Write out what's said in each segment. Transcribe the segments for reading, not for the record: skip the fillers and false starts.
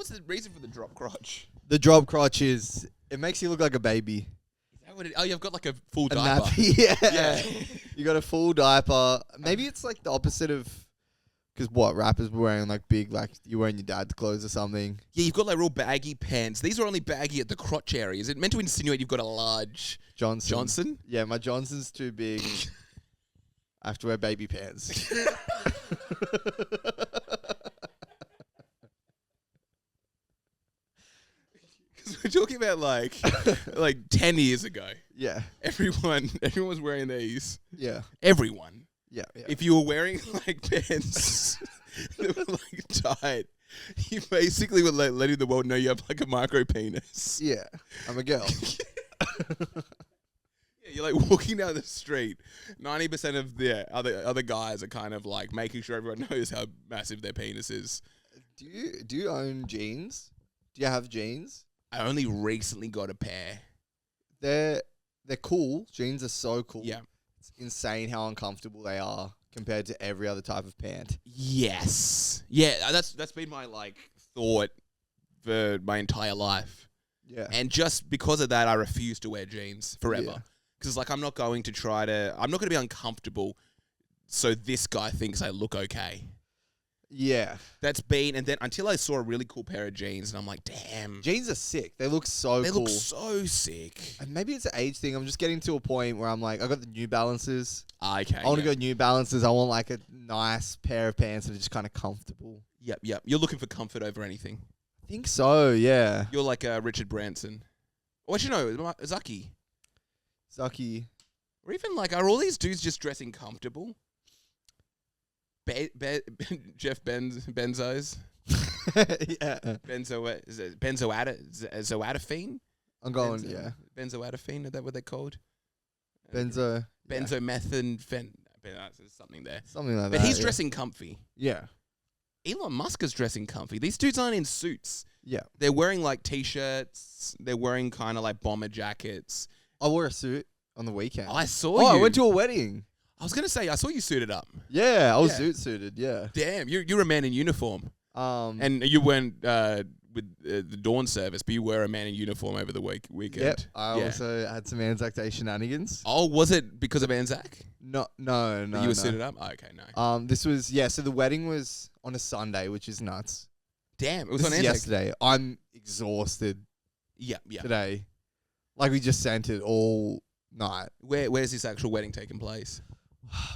What's the reason for the drop crotch? The drop crotch is it makes you look like a baby. Is that what it? Oh, you've got like a full A diaper. nappy, yeah. Yeah. You got a full diaper. Maybe it's like the opposite of because what rappers were wearing like big like you're wearing your dad's clothes or something. Yeah, you've got like real baggy pants. These are only baggy at the crotch area. Is it meant to insinuate you've got a large Johnson? Yeah, my Johnson's too big. I have to wear baby pants. Because we're talking about like 10 years ago. Yeah. Everyone was wearing these. Yeah. Everyone. Yeah. If you were wearing like pants that were like tight, you basically were like letting the world know you have like a micro penis. Yeah. I'm a girl. Yeah, you're like walking down the street. 90% of the other guys are kind of like making sure everyone knows how massive their penis is. Do you own jeans? Do you have jeans? I only recently got a pair. They're cool. Jeans are so cool. Yeah. It's insane how uncomfortable they are compared to every other type of pant. Yes. Yeah, that's been my like thought for my entire life. Yeah. And just because of that, I refuse to wear jeans forever. Because like I'm not going to be uncomfortable so this guy thinks I look okay. Yeah. That's been, and then until I saw a really cool pair of jeans and I'm like, damn. Jeans are sick. They look so cool. They look so sick. And maybe it's an age thing. I'm just getting to a point where I'm like, I got the New Balances. Okay. I want to go New Balances. I want like a nice pair of pants that are just kind of comfortable. Yep. You're looking for comfort over anything. I think so, yeah. You're like Richard Branson. Or actually, no, Zucky. Or even like, are all these dudes just dressing comfortable? Jeff Benzos. Yeah. Benzoatafine? I'm going, yeah. Benzoatafine, is that what they're called? Benzomethane. Something there. Something like that. But he's dressing comfy. Yeah. Elon Musk is dressing comfy. These dudes aren't in suits. Yeah. They're wearing like t-shirts. They're wearing kind of like bomber jackets. I wore a suit on the weekend. I saw you. I went to a wedding. I was going to say, I saw you suited up. Yeah, I was suited, yeah. Damn, you're a man in uniform. And you went with the dawn service, but you were a man in uniform over the weekend. Yep, I also had some Anzac Day shenanigans. Oh, was it because of Anzac? No. You were suited up? Oh, okay, no. This was, so the wedding was on a Sunday, which is nuts. Damn, it was this on is Anzac. Yesterday. I'm exhausted today. Like we just sent it all night. Where's this actual wedding taking place?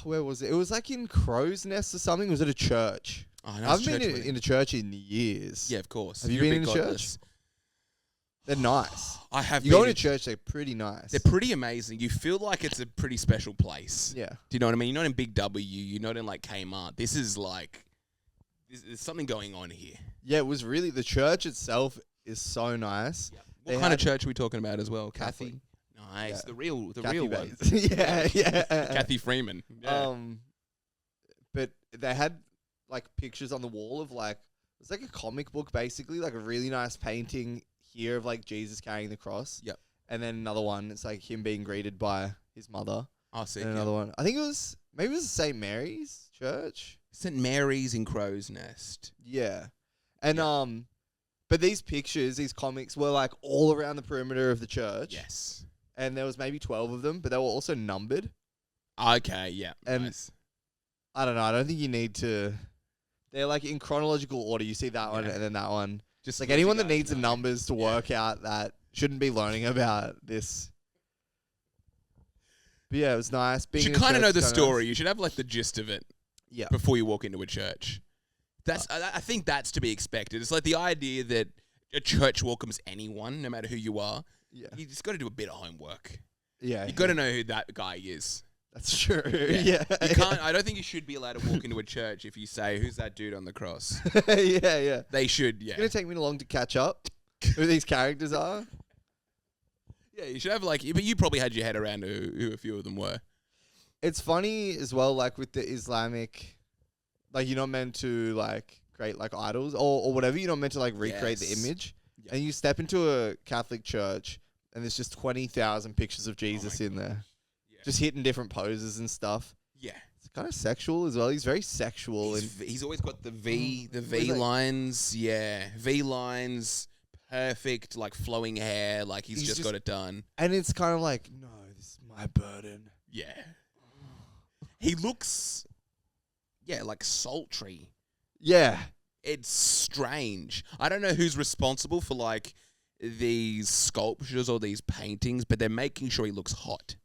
Where was it? It was like in Crow's Nest or something. It was at a church. Oh, no, I've been in a church in years. Yeah, of course. Have you been in a church? They're nice. I have. You go to church, they're pretty nice. They're pretty amazing. You feel like it's a pretty special place. Yeah. Do you know what I mean? You're not in Big W. You're not in like Kmart. This is like, there's something going on here. Yeah, it was really, the church itself is so nice. Yep. What kind of church are we talking about as well? Catholic. Kathy? Nice. Yeah. The real Kathy one. yeah. Kathy Freeman. Yeah. But they had like pictures on the wall of like, it's like a comic book basically, like a really nice painting here of like Jesus carrying the cross. Yep. And then another one, it's like him being greeted by his mother. I see. And another one. I think it was St. Mary's Church. St. Mary's in Crow's Nest. Yeah. And but these pictures, these comics were like all around the perimeter of the church. Yes. And there was maybe 12 of them, but they were also numbered. Okay, yeah. And nice. I don't know. I don't think you need to. They're like in chronological order. You see that one and then that one. Just like anyone that needs the numbers to work out that shouldn't be learning about this. But yeah, it was nice. You should kind of know the story. Nice. You should have like the gist of it. Yeah. Before you walk into a church. I think that's to be expected. It's like the idea that a church welcomes anyone, no matter who you are. Yeah. You just got to do a bit of homework. Yeah. You got to know who that guy is. That's true. Yeah. You can't. I don't think you should be allowed to walk into a church if you say, "Who's that dude on the cross?" Yeah. They should. Yeah. It's gonna take me long to catch up who these characters are. Yeah, you should have like, but you probably had your head around who a few of them were. It's funny as well, like with the Islamic, like you're not meant to like create like idols or whatever. You're not meant to like recreate the image. Yep. And you step into a Catholic church and there's just 20,000 pictures of Jesus in there. Yeah. Just hitting different poses and stuff. Yeah. It's kind of sexual as well. He's very sexual. He's always got the V like, lines. Yeah, V lines, perfect, like flowing hair. Like he's just got it done. And it's kind of like, no, this is my burden. Yeah. He looks, like sultry. Yeah. It's strange. I don't know who's responsible for like these sculptures or these paintings, but they're making sure he looks hot.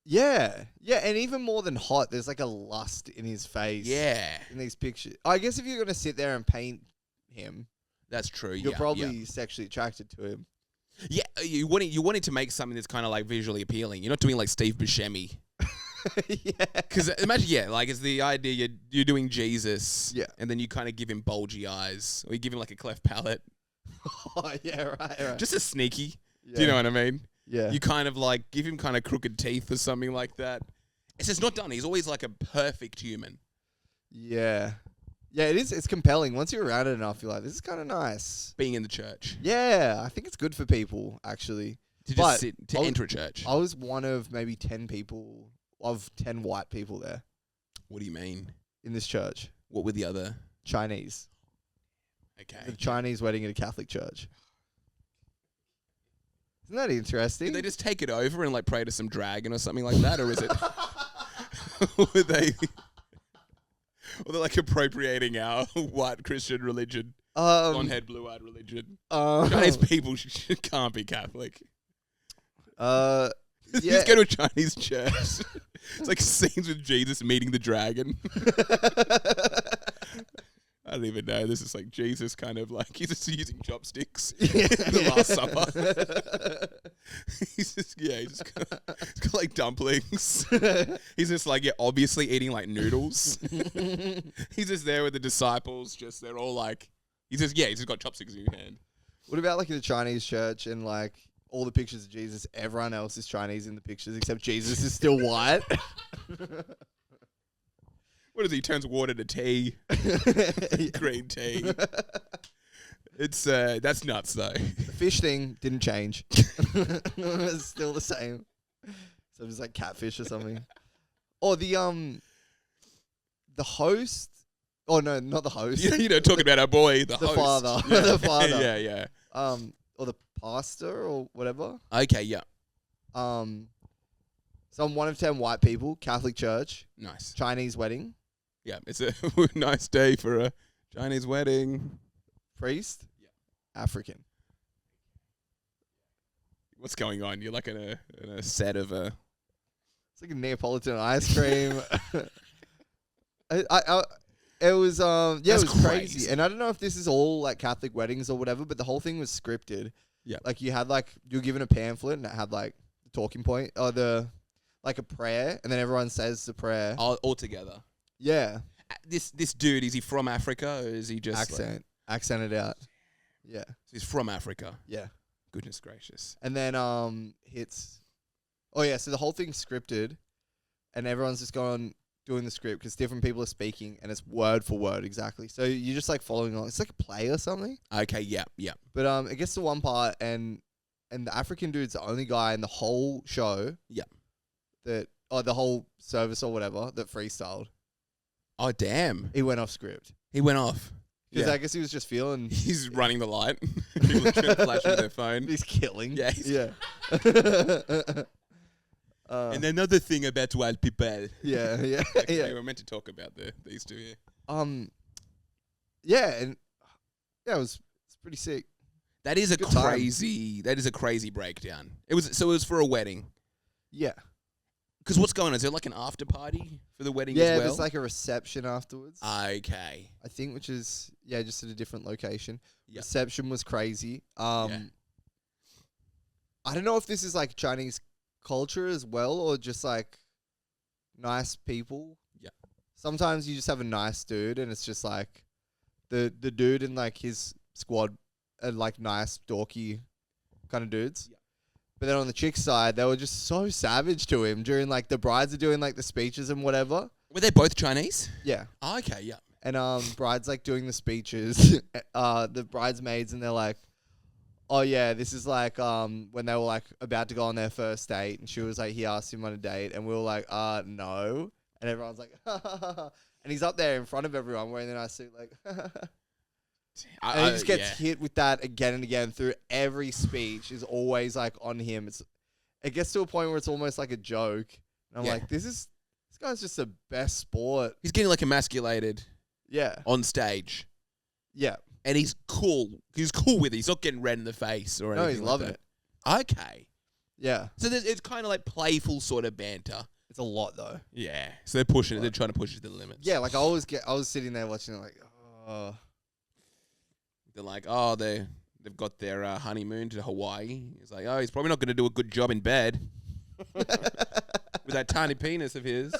Yeah. Yeah, and even more than hot, there's like a lust in his face. Yeah. In these pictures. I guess if you're going to sit there and paint him, that's true. You're probably sexually attracted to him. Yeah, you wanted to make something that's kind of like visually appealing. You're not doing like Steve Buscemi. Yeah. Because imagine, like it's the idea you're doing Jesus. Yeah. And then you kind of give him bulgy eyes, or you give him like a cleft palate. Oh yeah, right. Just a sneaky. Yeah. Do you know what I mean? Yeah. You kind of like give him kind of crooked teeth or something like that. It's just not done. He's always like a perfect human. Yeah. Yeah, it is. It's compelling. Once you're around it enough, you're like, this is kind of nice. Being in the church. Yeah, I think it's good for people, actually. To just enter a church. I was one of maybe 10 people, of 10 white people there. What do you mean? In this church. What were the other? Chinese. Okay. The Chinese wedding at a Catholic church. Isn't that interesting? Did they just take it over and like pray to some dragon or something like that? Or is it... were they... Or they're like appropriating our white Christian religion, blonde-haired, blue-eyed religion. Chinese people can't be Catholic. Yeah. Just go to a Chinese church. It's like scenes with Jesus meeting the dragon. I don't even know. This is like Jesus kind of like, he's just using chopsticks in the Last Supper. he's got like dumplings. He's just like, obviously eating like noodles. He's just there with the disciples. They're all like, he's just got chopsticks in his hand. What about like in the Chinese church and like all the pictures of Jesus, everyone else is Chinese in the pictures except Jesus is still white? What is he? Turns water to tea. Green tea. It's that's nuts though. The fish thing didn't change. It's still the same. So it's like catfish or something. Or the host. Oh no, not the host. You know, talking about our boy, the host. Father. Yeah. The father. Yeah. Or the pastor or whatever. Okay, yeah. So I'm one of 10 white people, Catholic church, Nice. Chinese wedding. Yeah, it's a nice day for a Chinese wedding. Priest? Yeah. African. What's going on? You're like in a set of a... It's like a Neapolitan ice cream. It was it was crazy. And I don't know if this is all like Catholic weddings or whatever, but the whole thing was scripted. Yeah. Like you were given a pamphlet and it had like the talking point or like a prayer, and then everyone says the prayer. all together. Yeah. This dude, is he from Africa or is he just accented out? Yeah. So he's from Africa. Yeah. Goodness gracious. And then so the whole thing's scripted and everyone's just going doing the script because different people are speaking and it's word for word exactly. So you're just like following along. It's like a play or something. Okay, yeah. But it gets to one part and the African dude's the only guy in the whole show. Yeah. The whole service or whatever that freestyled. Oh, damn. He went off script. He went off. Because I guess he was just feeling... He's running the light. People are flashing their phone. He's killing. Yeah. Yeah. And another thing about white people. Yeah. Yeah. Yeah. We're meant to talk about these two here. Yeah, and yeah, it's pretty sick. That is a crazy breakdown. It was for a wedding. Yeah. Because what's going on? Is there like an after party for the wedding as Yeah, well? there's like a reception afterwards. Okay. I think, which is, just at a different location. Yep. Reception was crazy. I don't know if this is like Chinese culture as well or just like nice people. Yeah. Sometimes you just have a nice dude and it's just like the dude in like his squad are like nice, dorky kind of dudes. Yeah. But then on the chick's side, they were just so savage to him during like the brides are doing like the speeches and whatever. Were they both Chinese? Yeah. Oh, okay, yeah. And brides like doing the speeches, the bridesmaids, and they're like, oh yeah, this is like when they were like about to go on their first date, and she was like, he asked him on a date, and we were like, no. and everyone's like, and he's up there in front of everyone wearing the nice suit, like, and he just gets hit with that again and again through every speech. Is always like on him. It gets to a point where it's almost like a joke, and I'm like, this guy's just the best sport. He's getting like emasculated. Yeah. On stage. Yeah. And he's cool. He's cool with it. He's not getting red in the face or anything. No, he's loving it. Okay. Yeah. So it's kind of like playful sort of banter. It's a lot though. Yeah. So they're pushing it. They're trying to push it to the limits. Yeah, like I was sitting there watching it like, oh. They're like, oh, they've got their honeymoon to Hawaii. He's like, oh, he's probably not going to do a good job in bed with that tiny penis of his.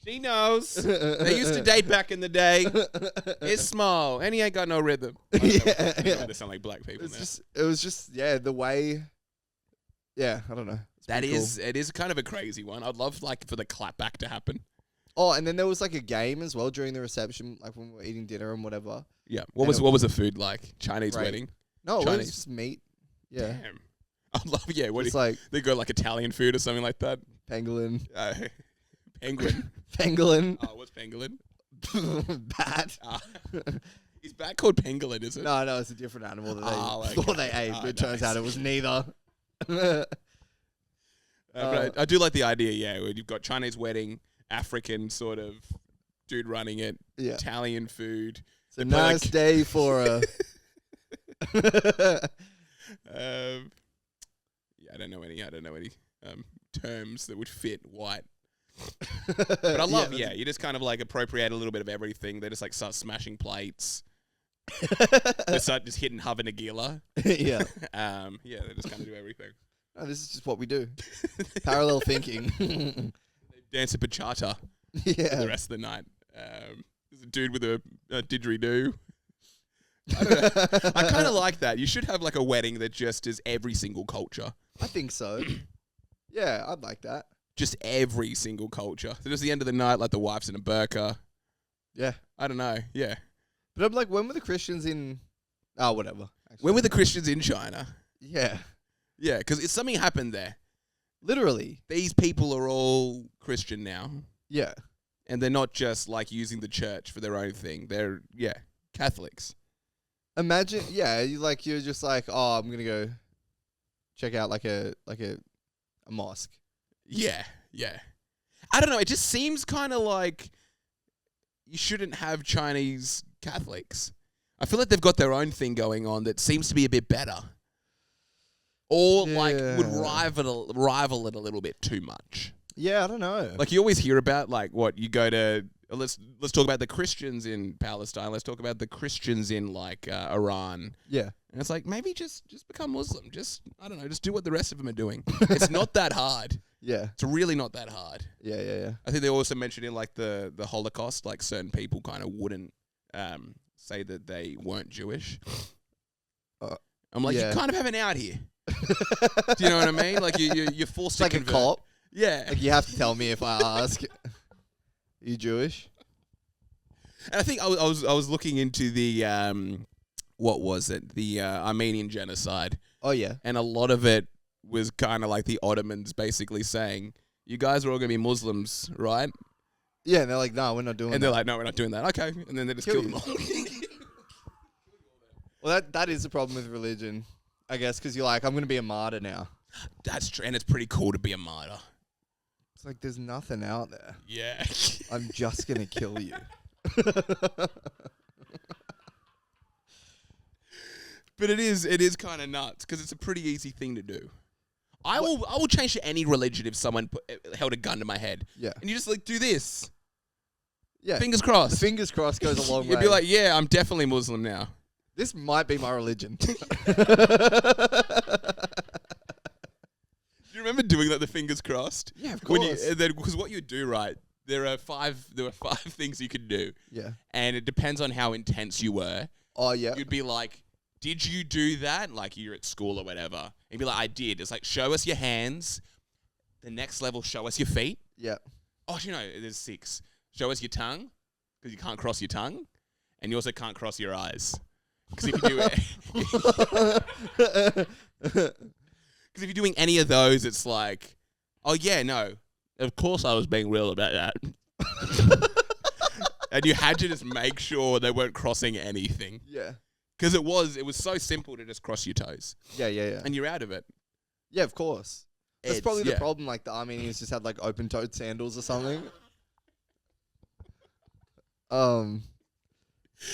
She knows. They used to date back in the day. It's small, and he ain't got no rhythm. Yeah. They sound like black people now. It was just the way. Yeah, I don't know. It is kind of a crazy one. I'd love like for the clap back to happen. Oh, and then there was like a game as well during the reception, like when we were eating dinner and whatever. Yeah. What was the food like? Chinese wedding? No, Chinese. it was just meat. Yeah. Damn. I'd love. Yeah. What? It's like they go like Italian food or something like that. Pangolin. Penguin. Pangolin. Oh, what's pangolin? Bat. Is bat called pangolin, is it? No, it's a different animal that they thought they ate, but it turns nice. out it was neither. But I do like the idea, yeah, where you've got Chinese wedding, African sort of dude running it, Italian food. It's a nice day for a... I don't know any terms that would fit white. But I love, you just kind of like appropriate a little bit of everything. They just like start smashing plates. They start just hitting Hava Nagila. Yeah. They just kind of do everything. Oh, this is just what we do. Parallel thinking. They dance a bachata for the rest of the night. There's a dude with a didgeridoo. I don't know. I kind of like that. You should have like a wedding that just is every single culture. I think so. Yeah, I'd like that. Just every single culture. So just the end of the night, like the wife's in a burqa. Yeah. I don't know. Yeah. But I'm like, when were the Christians in... Oh, whatever. Actually. When were the Christians in China? Yeah. Yeah, because something happened there. Literally. These people are all Christian now. Yeah. And they're not just like using the church for their own thing. They're, Catholics. Imagine, you're just like, oh, I'm going to go check out like a mosque. Yeah. I don't know. It just seems kind of like you shouldn't have Chinese Catholics. I feel like they've got their own thing going on that seems to be a bit better. Or like would rival it a little bit too much. Yeah, I don't know. Like you always hear about like what you go to. Let's talk about the Christians in Palestine. Let's talk about the Christians in like Iran. Yeah, and it's like maybe just become Muslim. Just I don't know. Just do what the rest of them are doing. It's not that hard. Yeah, it's really not that hard. Yeah. I think they also mentioned in like the Holocaust, like certain people kind of wouldn't say that they weren't Jewish. I'm like, you kind of have an out here. Do you know what I mean? Like you're forced to like convert. A cop. Yeah. Like you have to tell me if I ask. Are you Jewish? And I think I was looking into the what was it? The Armenian genocide. Oh yeah. And a lot of it was kind of like the Ottomans basically saying, "You guys are all going to be Muslims, right?" Yeah, and they're like, "No, we're not doing that." And they're like, "No, we're not doing that." Okay. And then they just kill them all. Well, that is the problem with religion, I guess, because you're like, I'm going to be a martyr now. That's true, and it's pretty cool to be a martyr. It's like there's nothing out there. Yeah. I'm just going to kill you. But it is kind of nuts because it's a pretty easy thing to do. I will change to any religion if someone held a gun to my head. Yeah. And you just like do this. Yeah. Fingers crossed. The fingers crossed goes a long way. You'd be like, yeah, I'm definitely Muslim now. This might be my religion. Do you remember doing that? The fingers crossed. Yeah, of course. Because what you do, right? There were five things you could do. Yeah. And it depends on how intense you were. Oh yeah. You'd be like, did you do that? Like you're at school or whatever. And you'd be like, I did. It's like, show us your hands. The next level, show us your feet. Yeah. Oh, you know, there's 6. Show us your tongue, because you can't cross your tongue, and you also can't cross your eyes. Because if you're doing any of those, it's like, oh yeah, no, Of course I was being real about that. And you had to just make sure they weren't crossing anything. Yeah. Because it was so simple to just cross your toes. Yeah. And you're out of it. Yeah, of course. That's probably the yeah. problem. Like the Armenians just had like open-toed sandals or something.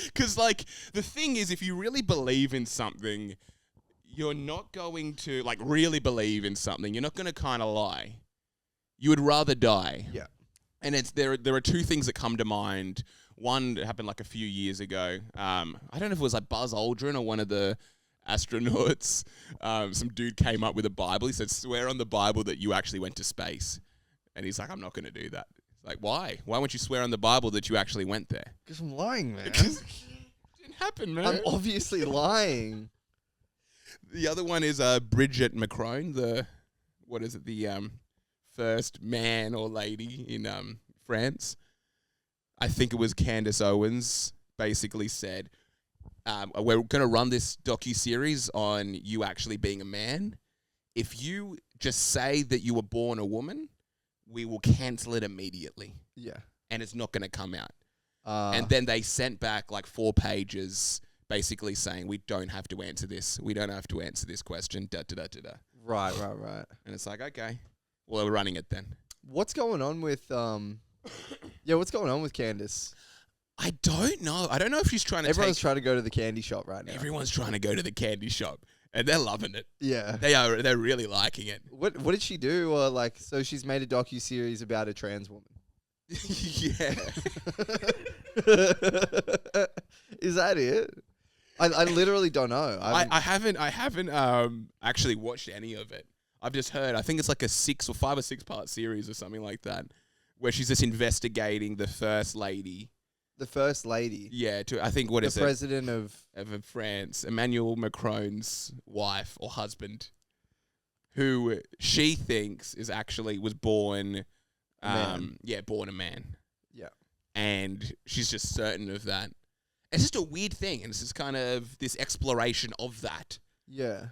Because like the thing is, if you really believe in something, you're not going to like really believe in something. You're not going to kind of lie. You would rather die. Yeah. And there are two things that come to mind. One happened like a few years ago. I don't know if it was like Buzz Aldrin or one of the astronauts. Some dude came up with a Bible. He said, "Swear on the Bible that you actually went to space." And he's like, "I'm not going to do that." It's like, why? Why won't you swear on the Bible that you actually went there? Because I'm lying, man. It didn't happen, man. I'm obviously lying. The other one is Bridget Macron, the first man or lady in France. I think it was Candace Owens basically said, we're going to run this docu-series on you actually being a man. If you just say that you were born a woman, we will cancel it immediately. Yeah. And it's not going to come out. And then they sent back like 4 pages basically saying, we don't have to answer this. We don't have to answer this question. Da-da-da-da-da. Right. And it's like, okay, well, we're running it then. What's going on with what's going on with Candace? I don't know. I don't know if she's trying to Everyone's trying to go to the candy shop right now. Everyone's trying to go to the candy shop. And they're loving it. Yeah. They're really liking it. What did she do? So she's made a docu-series about a trans woman. Yeah. Is that it? I literally don't know. I haven't actually watched any of it. I've just heard. I think it's like a 5 or 6 part series or something like that, where she's just investigating the first lady. The first lady. Yeah, I think the president of France, Emmanuel Macron's wife or husband, who she thinks was born, born a man. Yeah, and she's just certain of that. It's just a weird thing, and it's just kind of this exploration of that. Yeah.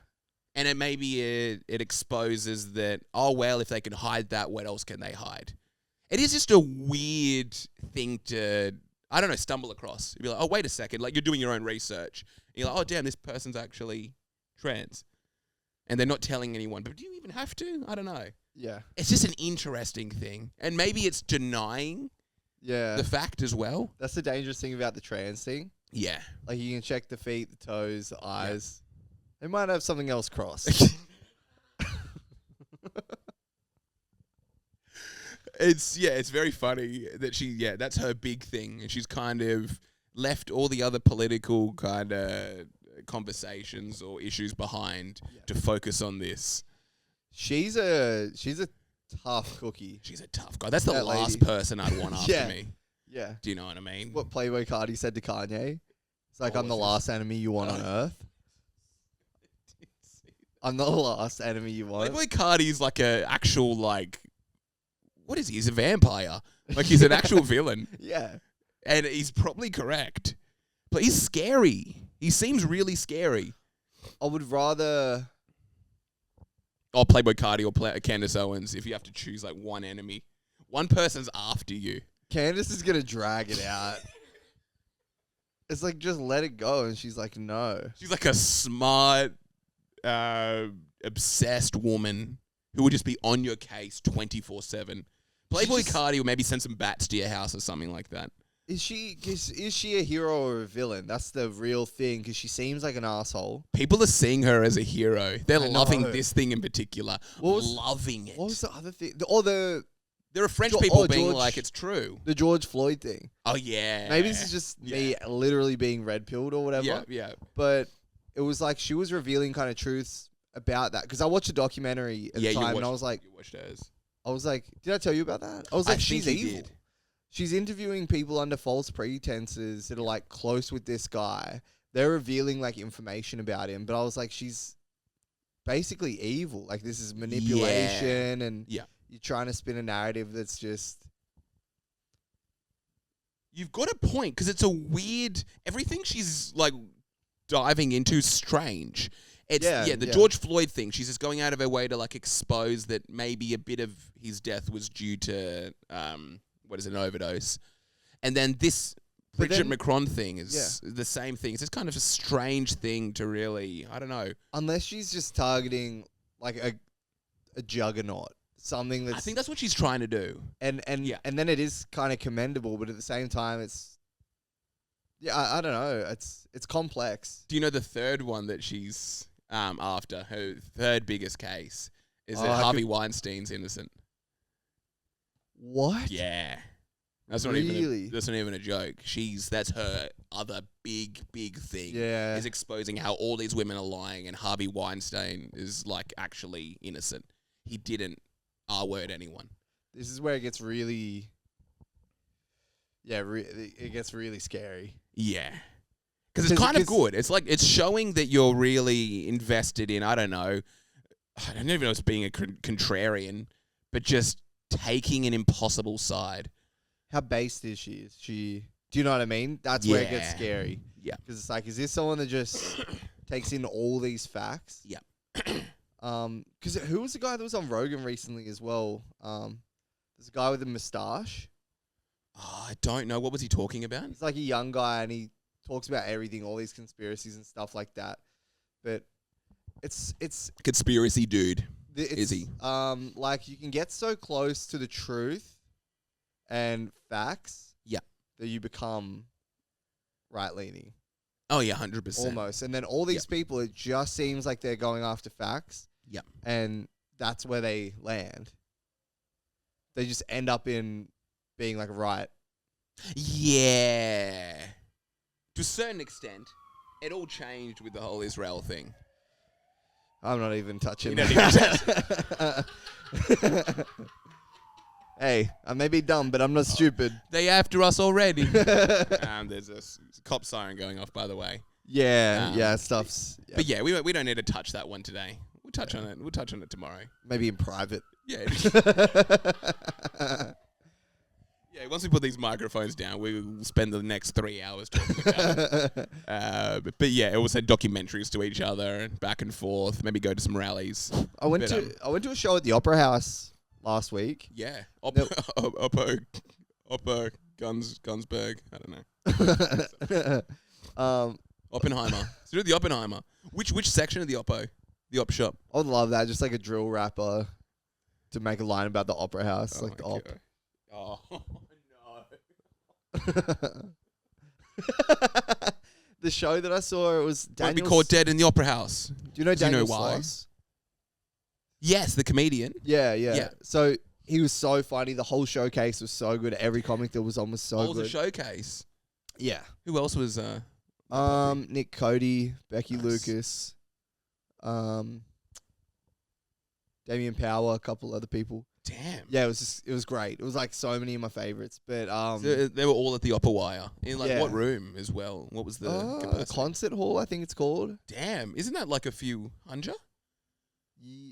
And it exposes that, oh, well, if they can hide that, what else can they hide? It is just a weird thing to, I don't know, stumble across. You'd be like, oh, wait a second. Like, you're doing your own research. And you're like, oh, damn, this person's actually trans. And they're not telling anyone. But do you even have to? I don't know. Yeah. It's just an interesting thing. And maybe it's denying the fact as well. That's the dangerous thing about the trans thing. Yeah. Like, you can check the feet, the toes, the eyes. They might have something else crossed. It's very funny that that's her big thing. And she's kind of left all the other political kind of conversations or issues behind to focus on this. She's a tough cookie. She's a tough guy. That's the last person I'd want after me. Yeah. Do you know what I mean? What Playboy Cardi said to Kanye? It's like, I'm the last enemy you want on earth. I'm the last enemy you want. Playboy Cardi's like a actual, like, what is he? He's a vampire. Like, he's an actual villain. Yeah. And he's probably correct. But he's scary. He seems really scary. I would rather... Or Playboy Cardi or Candace Owens, if you have to choose, like, one enemy. One person's after you. Candace is going to drag it out. It's like, just let it go. And she's like, no. She's like a smart... obsessed woman who would just be on your case 24/7. Playboy Cardi will maybe send some bats to your house or something like that. Is she a hero or a villain? That's the real thing, because she seems like an asshole. People are seeing her as a hero. They're loving this thing in particular. Loving it. What was the other thing? There are French people being like, it's true. The George Floyd thing. Oh, yeah. Maybe this is just me literally being red-pilled or whatever. Yeah. But it was like she was revealing kind of truths about that. Because I watched a documentary at the time, and I was like... You watched hers. I was like, did I tell you about that? I was like, she's evil. Did. She's interviewing people under false pretenses that are like close with this guy. They're revealing like information about him. But I was like, she's basically evil. Like, this is manipulation and you're trying to spin a narrative that's just... You've got a point, because it's a weird... Everything she's like... diving into strange, It's Yeah, the yeah. George Floyd thing. She's just going out of her way to like expose that maybe a bit of his death was due to an overdose. And then this But Bridget then- Macron thing is the same thing. It's just kind of a strange thing to really, I don't know. Unless she's just targeting like a juggernaut, something that's I think that's what she's trying to do. and then it is kind of commendable, but at the same time, it's I don't know. It's complex. Do you know the third one that she's after? Her third biggest case is Oh, that I Harvey Weinstein's innocent. What? Yeah. That's Really? not even a joke. That's her other big thing. Yeah. Is exposing how all these women are lying and Harvey Weinstein is like actually innocent. He didn't R-word anyone. This is where it gets really. Yeah, it gets really scary. Yeah. Because it's kind of 'cause- good. It's like it's showing that you're really invested in, I don't know, I don't even know if it's being a contrarian, but just taking an impossible side. How based is she? Do you know what I mean? That's where it gets Yeah. scary. Yeah. Because it's like, is this someone that just takes in all these facts? Yeah. Because who was the guy that was on Rogan recently as well? There's a guy with a moustache. Oh, I don't know. What was he talking about? He's like a young guy, and he talks about everything, all these conspiracies and stuff like that. But it's Conspiracy dude. is he? Like you can get so close to the truth and facts. Yeah. That you become right leaning. Oh, yeah, 100%. Almost. And then all these people, it just seems like they're going after facts. Yep. And that's where they land. They just end up in being like right. Yeah. To a certain extent, it all changed with the whole Israel thing. I'm not even touching You don't even that. Hey, I may be dumb, but I'm not stupid. They after us already. There's a cop siren going off, by the way. Yeah, stuff's... Yeah. But yeah, we don't need to touch that one today. We'll touch on it. We'll touch on it tomorrow. Maybe in private. Yeah. Yeah, once we put these microphones down, we will spend the next 3 hours talking about it. But yeah, also documentaries to each other and back and forth. Maybe go to some rallies. I went to a show at the Opera House last week. Yeah. Oppo, Gunsberg. I don't know. Oppenheimer. So do the Oppenheimer. Which section of the Oppo? The Op shop. I would love that. Just like a drill rapper to make a line about the Opera House. Oh like the my Op. God. Oh, The show that I saw, it was Won't Daniel... be caught dead in the Opera House. Do you know Do you know Daniel why? Sloss? Yes, the comedian. Yeah. So he was so funny. The whole showcase was so good. Every comic that was on was so Oh, good. the showcase. Yeah. Who else was... Nick Cody, Becky Nice. Lucas, Damien Power, a couple other people. Damn. Yeah, it was great. It was like so many of my favorites. But So they were all at the Opera Wire. In like Yeah. what room as well? What was the the capacity? concert hall, I think it's called. Damn. Isn't that like a few hundred?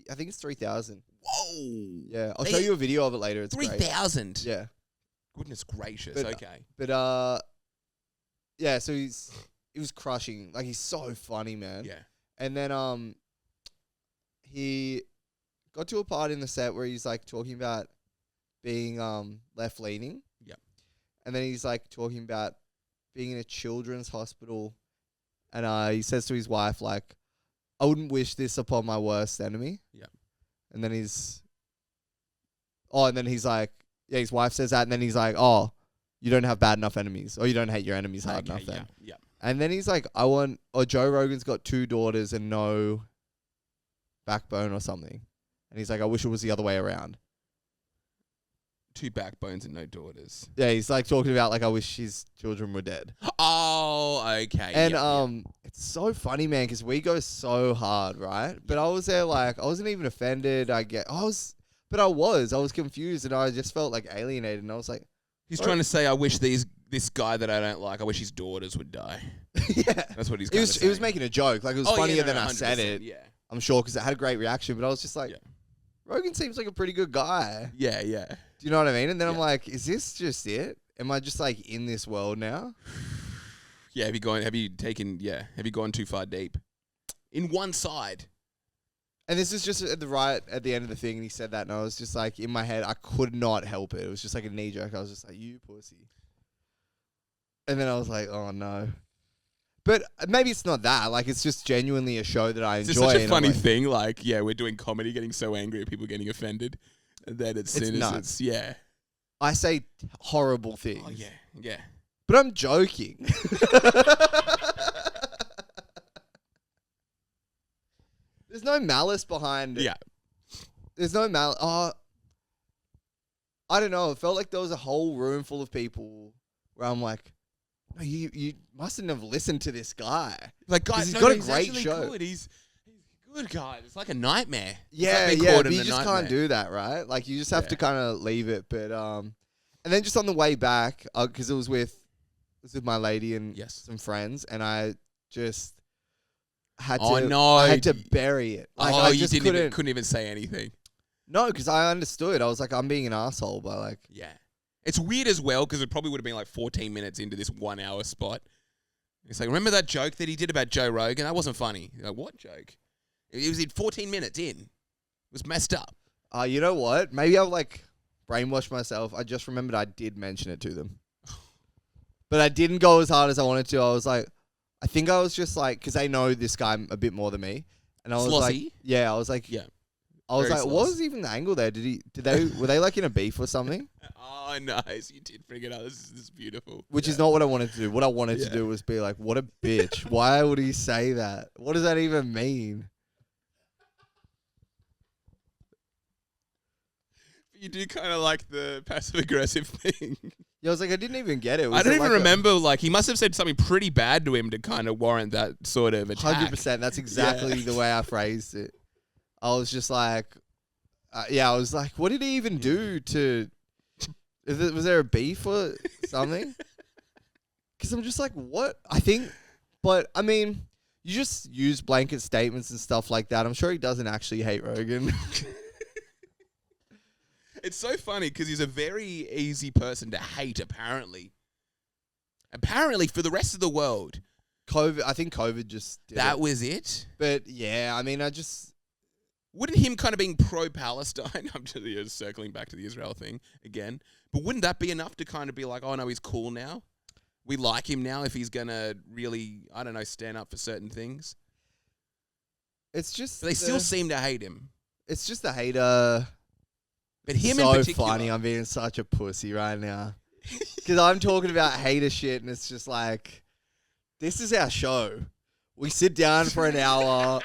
I think it's 3,000. Whoa. Yeah, I'll They- show you a video of it later. It's great. 3,000. Yeah, Goodness gracious. But, okay. but yeah. So he was crushing. Like he's so funny, man. Yeah. And then he got to a part in the set where he's like talking about being left leaning. Yep. And then he's like talking about being in a children's hospital, and he says to his wife like, "I wouldn't wish this upon my worst enemy." Yep. And then he's like, yeah, his wife says that, and then he's like, "Oh, you don't have bad enough enemies, or you don't hate your enemies hard enough." Then. Yeah. And then he's like, Joe Rogan's got 2 daughters and no backbone or something. And he's like, I wish it was the other way around. 2 backbones and no daughters. Yeah, he's like talking about like, I wish his children were dead. Oh, okay. And it's so funny, man, because we go so hard, right? But I was there like, I wasn't even offended. I was confused, and I just felt like alienated. And I was like, He's trying to say, I wish this guy that I don't like, I wish his daughters would die. yeah. That's what he's He kind was, of he was saying. making a joke. Like, it was Oh, yeah, funnier no, than no, I said 100%, it. Yeah. I'm sure, because it had a great reaction. But I was just like, Yeah. Rogan seems like a pretty good guy. Yeah, yeah. Do you know what I mean? And then I'm Yeah. like, is this just it? Am I just like in this world now? Yeah, have you gone too far deep? in one side. And this is just at the end of the thing, and he said that, and I was just like, in my head, I could not help it. It was just like a knee jerk. I was just like, you pussy. And then I was like, oh no. But maybe it's not that. Like, it's just genuinely a show that I enjoy. It's such a funny thing. Like, yeah, we're doing comedy, getting so angry at people getting offended. And then it's nuts. Yeah. I say horrible things. Oh, yeah. But I'm joking. There's no malice behind it. Yeah. There's no malice. Oh, I don't know. It felt like there was a whole room full of people where I'm like, no, you mustn't have listened to this guy. Like, guys, he's got a great show. Good. He's good, guys. It's like a nightmare. Yeah, but you just can't do that, right? Like, you just have to kind of leave it. But and then just on the way back, because it was with my lady and some friends, and I just had to bury it. Like, I just couldn't even say anything. No, because I understood. I was like, I'm being an asshole, but like, yeah, it's weird as well because it probably would have been like 14 minutes into this 1 hour spot. It's like, remember that joke that he did about Joe Rogan? That wasn't funny. You're like, what joke? It was in 14 minutes in. It was messed up. You know what? Maybe I'll like brainwash myself. I just remembered I did mention it to them, but I didn't go as hard as I wanted to. I was like, I think I was just like, because they know this guy a bit more than me, and I was like, I was like, I was like, what was even the angle there? Were they like in a beef or something? Oh, nice. You did bring it up. This is beautiful. Which is not what I wanted to do. What I wanted to do was be like, what a bitch. Why would he say that? What does that even mean? You do kind of like the passive-aggressive thing. Yeah, I was like, I didn't even get it. I don't even remember. Like, he must have said something pretty bad to him to kind of warrant that sort of attack. 100%. That's exactly the way I phrased it. I was just like, I was like, what did he even do to... Was there a beef or something? Because I'm just like, what? I think... But, I mean, you just use blanket statements and stuff like that. I'm sure he doesn't actually hate Rogan. It's so funny because he's a very easy person to hate, apparently. Apparently, for the rest of the world. I think COVID just did that was it? But, yeah, I mean, Wouldn't him kind of being pro-Palestine, I'm just circling back to the Israel thing again, but wouldn't that be enough to kind of be like, oh, no, he's cool now? We like him now if he's going to really, I don't know, stand up for certain things? It's just... But they still seem to hate him. It's just the hater... But him so in particular... funny. I'm being such a pussy right now. Because I'm talking about hater shit, and it's just like, this is our show. We sit down for an hour.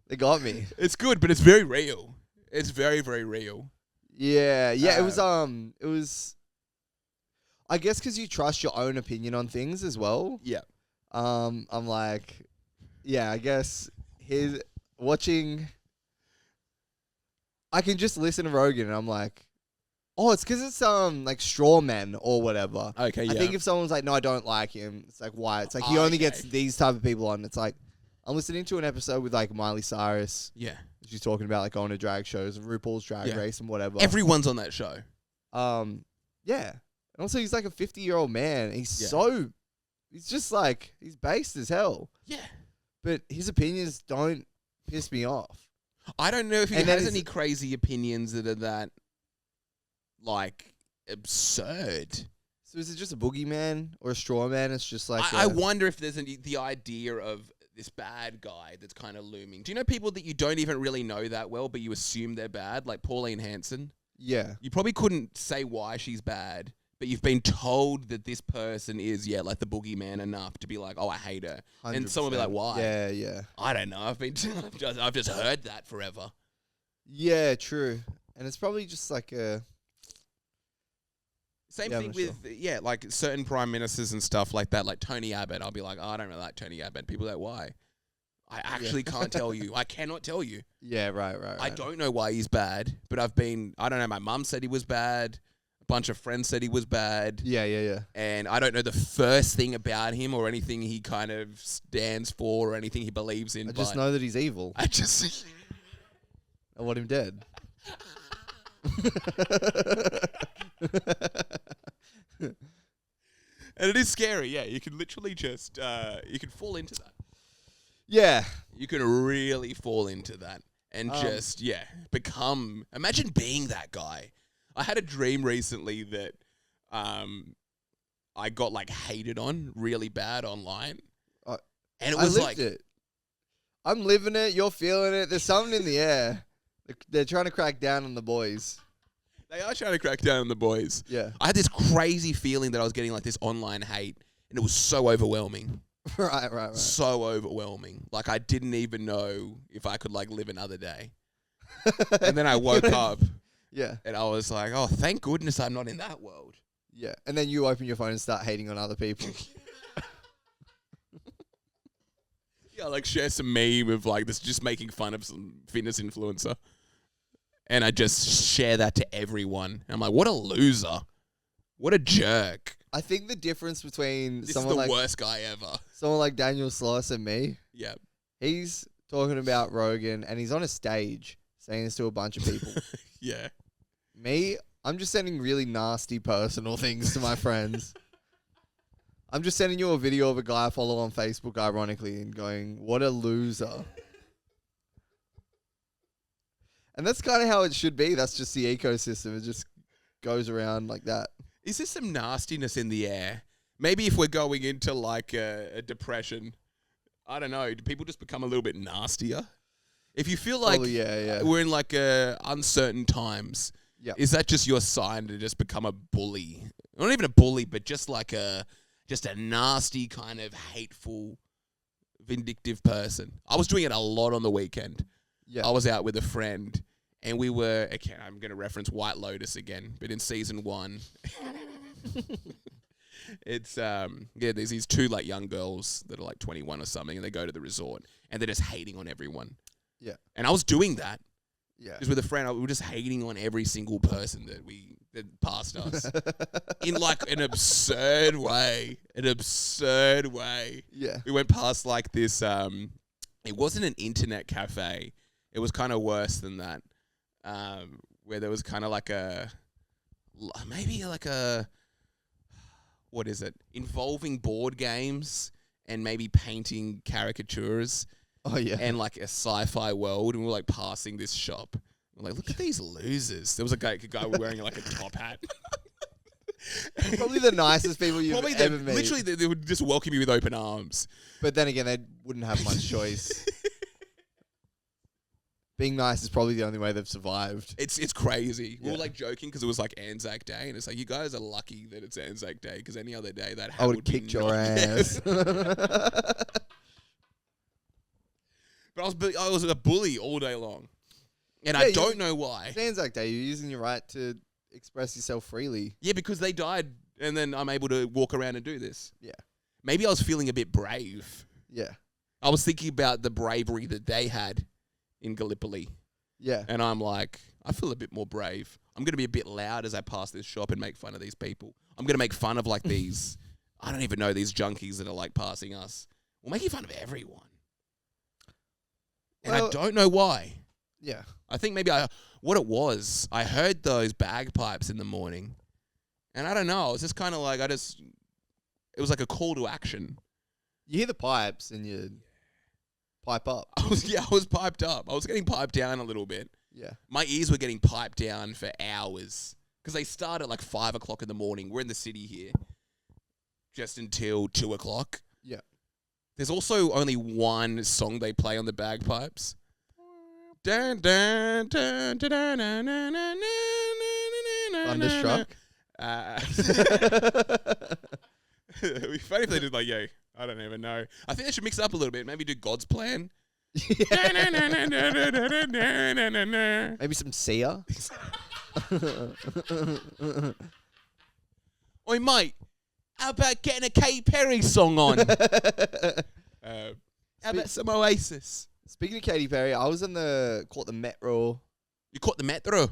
They got me. It's good, but it's very real. It's very, very real. Yeah. It was. I guess because you trust your own opinion on things as well. Yeah. I'm like, I guess watching. I can just listen to Rogan, and I'm like, oh, it's because it's like straw men or whatever. Okay, yeah. I think if someone's like, no, I don't like him, it's like, why? It's like he only gets these type of people on. It's like, I'm listening to an episode with like Miley Cyrus. Yeah. She's talking about like going to drag shows, RuPaul's Drag Race and whatever. Everyone's on that show. Yeah. And also he's like a 50-year-old man. He's just like, he's based as hell. Yeah. But his opinions don't piss me off. I don't know if he has any crazy opinions that are that, like, absurd. So is it just a boogeyman or a straw man? It's just like... I wonder if there's the idea of this bad guy that's kind of looming. Do you know people that you don't even really know that well, but you assume they're bad? Like Pauline Hanson? Yeah. You probably couldn't say why she's bad, but you've been told that this person is, like the boogeyman enough to be like, oh, I hate her. 100%. And someone will be like, why? Yeah. I don't know. I've just heard that forever. Yeah, true. And it's probably just like a... Same thing with, like certain prime ministers and stuff like that, like Tony Abbott. I'll be like, oh, I don't really like Tony Abbott. People are like, why? I actually can't tell you. I cannot tell you. Yeah, right. I don't know why he's bad, but I don't know, my mum said he was bad. A bunch of friends said he was bad. Yeah. And I don't know the first thing about him or anything he kind of stands for or anything he believes in. I just know that he's evil. I want him dead. And it is scary, yeah. You can literally just, you can fall into that. Yeah. You can really fall into that and just, imagine being that guy. I had a dream recently that I got, like, hated on really bad online. And it was like... I'm living it. You're feeling it. There's something in the air. They're trying to crack down on the boys. They are trying to crack down on the boys. Yeah. I had this crazy feeling that I was getting, like, this online hate, and it was so overwhelming. Right. So overwhelming. Like, I didn't even know if I could, like, live another day. And then I woke up. Yeah. And I was like, oh, thank goodness I'm not in that world. Yeah. And then you open your phone and start hating on other people. Yeah, like share some meme of like this, just making fun of some fitness influencer. And I just share that to everyone. And I'm like, what a loser. What a jerk. I think the difference between This someone is the like worst guy ever. someone like Daniel Sloss and me. Yeah. He's talking about Rogan and he's on a stage saying this to a bunch of people. Yeah. Me, I'm just sending really nasty personal things to my friends. I'm just sending you a video of a guy I follow on Facebook, ironically, and going, what a loser. And that's kind of how it should be. That's just the ecosystem. It just goes around like that. Is there some nastiness in the air? Maybe if we're going into like a depression, I don't know, do people just become a little bit nastier? If you feel like we're in like uncertain times, is that just your sign to just become a bully? Not even a bully, but just like a nasty kind of hateful, vindictive person. I was doing it a lot on the weekend. Yeah. I was out with a friend and we were, okay, I'm going to reference White Lotus again, but in season 1, it's, there's these 2 like young girls that are like 21 or something and they go to the resort and they're just hating on everyone. Yeah. And I was doing that. Yeah. Just with a friend, we were just hating on every single person that passed us in like an absurd way. Yeah. We went past like this, it wasn't an internet cafe. It was kind of worse than that, where there was kind of like what is it? Involving board games and maybe painting caricatures. Oh, yeah. And like a sci-fi world, and we're like passing this shop. We're like, look at these losers. There was a guy wearing like a top hat. Probably the nicest people you've ever met. Literally, they would just welcome you with open arms. But then again, they wouldn't have much choice. Being nice is probably the only way they've survived. It's crazy. We were like joking because it was like Anzac Day, and it's like, you guys are lucky that it's Anzac Day because any other day that I would have kicked your ass. But I was a bully all day long. And I don't know why. It's Anzac Day. You're using your right to express yourself freely. Yeah, because they died, and then I'm able to walk around and do this. Yeah. Maybe I was feeling a bit brave. Yeah. I was thinking about the bravery that they had in Gallipoli. Yeah. And I'm like, I feel a bit more brave. I'm going to be a bit loud as I pass this shop and make fun of these people. I'm going to make fun of like these, I don't even know, these junkies that are like passing us. We're making fun of everyone. And I don't know why. Yeah. I think maybe what it was, I heard those bagpipes in the morning. And I don't know, it was just kind of like, it was like a call to action. You hear the pipes and you pipe up. I was piped up. I was getting piped down a little bit. Yeah. My ears were getting piped down for hours. Because they start at like 5 o'clock in the morning. We're in the city here. Just until 2 o'clock. Yeah. There's also only one song they play on the bagpipes. Dun, dun, dun, dun, dun, dun, dun, dun, Thunderstruck. It'd be funny if they did like, I don't even know. I think they should mix it up a little bit. Maybe do God's Plan. Maybe some Sia. Oi, mate. How about getting a Katy Perry song on? How about some Oasis? Speaking of Katy Perry, I was caught the Metro. You caught the Metro?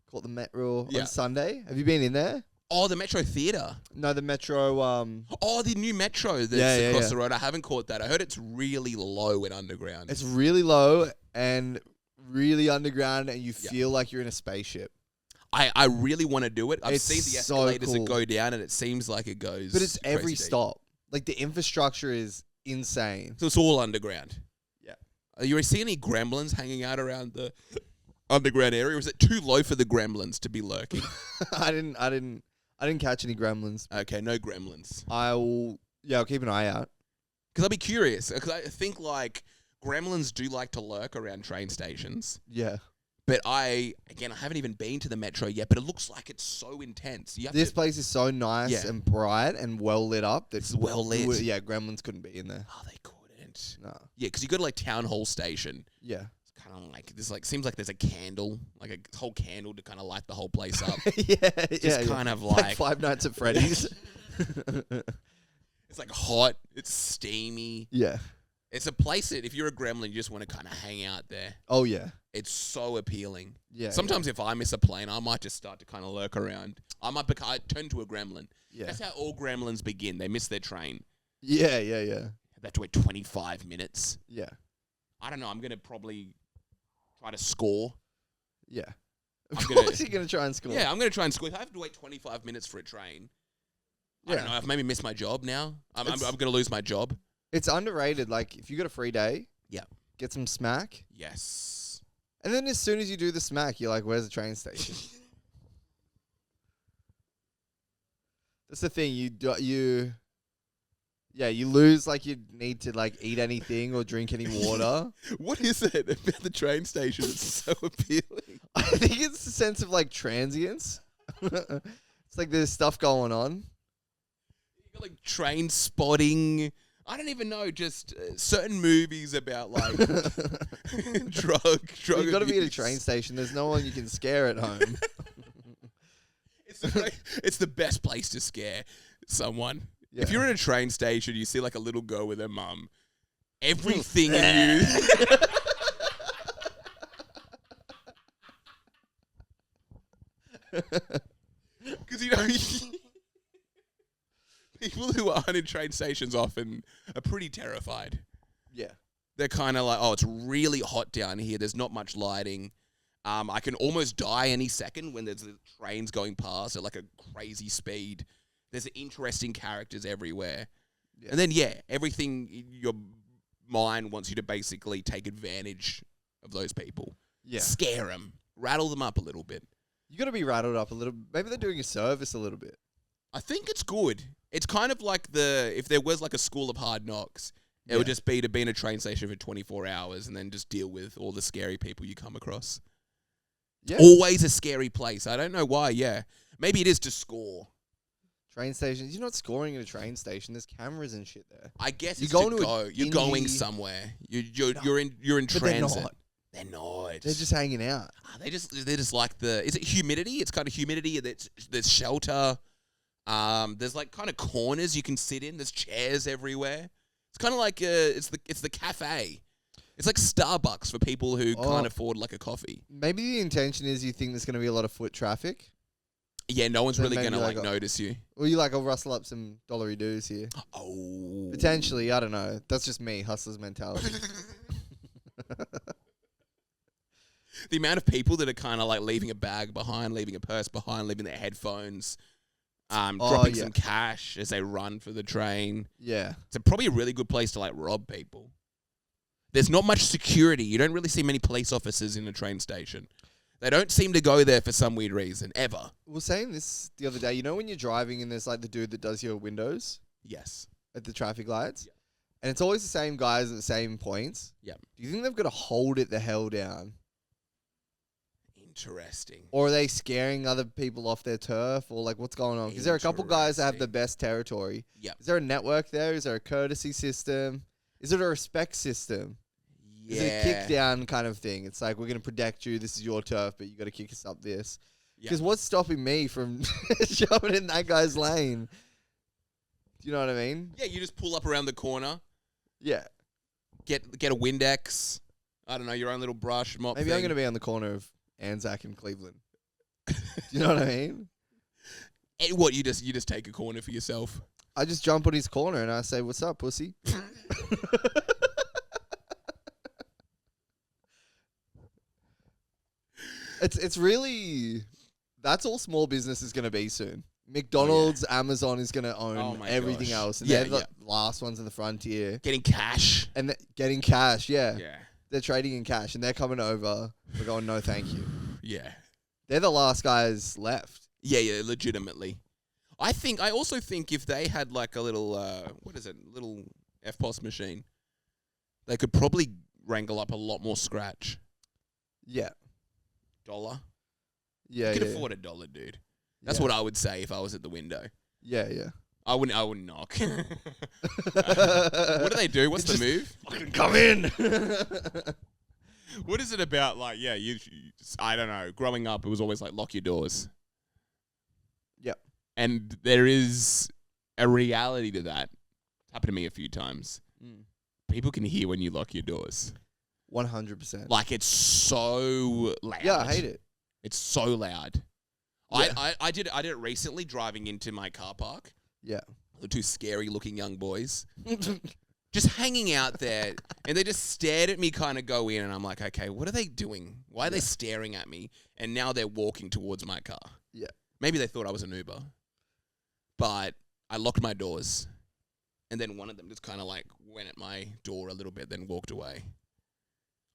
Caught the Metro on Sunday. Have you been in there? Oh, the Metro Theatre. No, the Metro. Oh, the new Metro that's across the road. I haven't caught that. I heard it's really low and underground. It's really low and really underground, and you feel like you're in a spaceship. I really want to do it. I've It's seen the so escalators that cool. go down, and it seems like it goes. But it's every crazy deep. stop. Like the infrastructure is insane. So it's all underground. Yeah. You see any gremlins hanging out around the underground area? Or is it too low for the gremlins to be lurking? I didn't catch any gremlins. Okay, no gremlins. I'll keep an eye out. Because I'll be curious. Because I think like gremlins do like to lurk around train stations. Yeah. But I haven't even been to the metro yet, but it looks like it's so intense. This place is so nice and bright and well lit up. That It's well lit. Yeah, gremlins couldn't be in there. Oh, they couldn't. No. Yeah, because you go to like Town Hall Station. Yeah. It's kind of like there's like seems like there's a candle, like a whole candle to kind of light the whole place up. Just kind of like Five Nights at Freddy's. It's like hot. It's steamy. Yeah. It's a place that if you're a gremlin, you just want to kind of hang out there. Oh yeah. It's so appealing. Yeah. Sometimes if I miss a plane, I might just start to kind of lurk around. I turn to a gremlin. Yeah. That's how all gremlins begin. They miss their train. Yeah. They have to wait 25 minutes. Yeah. I don't know. I'm going to probably try to score. Yeah. I'm Of gonna- course you're going to try and score. Yeah, I'm going to try and score. If I have to wait 25 minutes for a train, I don't know. I've maybe missed my job now. I'm going to lose my job. It's underrated. Like, if you got a free day, get some smack. Yes. And then as soon as you do the smack, you're like, where's the train station? That's the thing. You lose, like, you need to, like, eat anything or drink any water. What is it about the train station that's so appealing? I think it's the sense of, like, transience. It's like there's stuff going on. You got, like, train spotting. I don't even know, just certain movies about, like, drug You've got to be at a abuse. train station. There's no one you can scare at home. It's the best place to scare someone. Yeah. If you're in a train station, you see, like, a little girl with her mum, everything in you... Because, you know... People who aren't in train stations often are pretty terrified. Yeah. They're kind of like, oh, it's really hot down here. There's not much lighting. I can almost die any second when there's the trains going past at like a crazy speed. There's interesting characters everywhere. Yeah. And then, everything in your mind wants you to basically take advantage of those people. Yeah. Scare them. Rattle them up a little bit. You got to be rattled up a little. Maybe they're doing a service a little bit. I think it's good. It's kind of like if there was like a school of hard knocks, it would just be to be in a train station for 24 hours and then just deal with all the scary people you come across. Yeah. Always a scary place. I don't know why, Maybe it is to score. Train stations. You're not scoring at a train station. There's cameras and shit there. I guess You it's go to into a go. You're going dingy- somewhere. You're in But transit. they're not. They're not. They're just hanging out. They're just like is it humidity? It's kind of humidity. There's shelter. There's like kind of corners you can sit in. There's chairs everywhere. It's kind of like it's the cafe. It's like Starbucks for people who can't afford like a coffee. Maybe the intention is you think there's going to be a lot of foot traffic. Yeah, no one's So really maybe gonna like like notice you. Or you like, I'll rustle up some dollary doos here. Oh, Potentially, I don't know. That's just me, hustler's mentality. The amount of people that are kind of like leaving a bag behind, leaving a purse behind, leaving their headphones, dropping some cash as they run for the train. Yeah. It's probably a really good place to like rob people. There's not much security. You don't really see many police officers in a train station. They don't seem to go there for some weird reason, ever. We were saying this the other day. You know when you're driving and there's like the dude that does your windows Yes. at the traffic lights? Yeah. And it's always the same guys at the same points. Yep. Do you think they've got to hold it the hell down? Interesting. Or are they scaring other people off their turf? Or like what's going on? Because there are a couple guys that have the best territory. Yep. Is there a network there? Is there a courtesy system? Is it a respect system? Yeah. Is it a kick down kind of thing? It's like, we're going to protect you. This is your turf, but you got to kick us up this. Because what's stopping me from shoving in that guy's lane? Do you know what I mean? Yeah, you just pull up around the corner, Yeah. get a Windex. I don't know, your own little brush mop Maybe thing. I'm going to be on the corner of Anzac and Cleveland. Do you know what I mean? And what, you just take a corner for yourself? I just jump on his corner and I say, "What's up, pussy?" It's really That's all small business is going to be soon. McDonald's, Amazon is going to own everything else. And they're the last ones in the frontier. Getting cash. And getting cash, yeah. Yeah. They're trading in cash and they're coming over. We're going, no, thank you. Yeah. They're the last guys left. Yeah, legitimately. I also think if they had like a little, little FPOS machine, they could probably wrangle up a lot more scratch. Yeah. $1. Yeah, you could afford $1, dude. That's what I would say if I was at the window. Yeah, yeah. I wouldn't knock. What do they do? What's the move? Fucking come in. What is it about? Like, I don't know. Growing up, it was always like lock your doors. Yep. And there is a reality to that. It's happened to me a few times. People can hear when you lock your doors. 100%. Like, it's so loud. Yeah, I hate it. It's so loud. Yeah. I did it recently driving into my car park. Yeah. The two scary looking young boys. Just hanging out there. And they just stared at me kind of go in. And I'm like, okay, what are they doing? Why are they staring at me? And now they're walking towards my car. Yeah. Maybe they thought I was an Uber. But I locked my doors. And then one of them just kind of like went at my door a little bit, then walked away.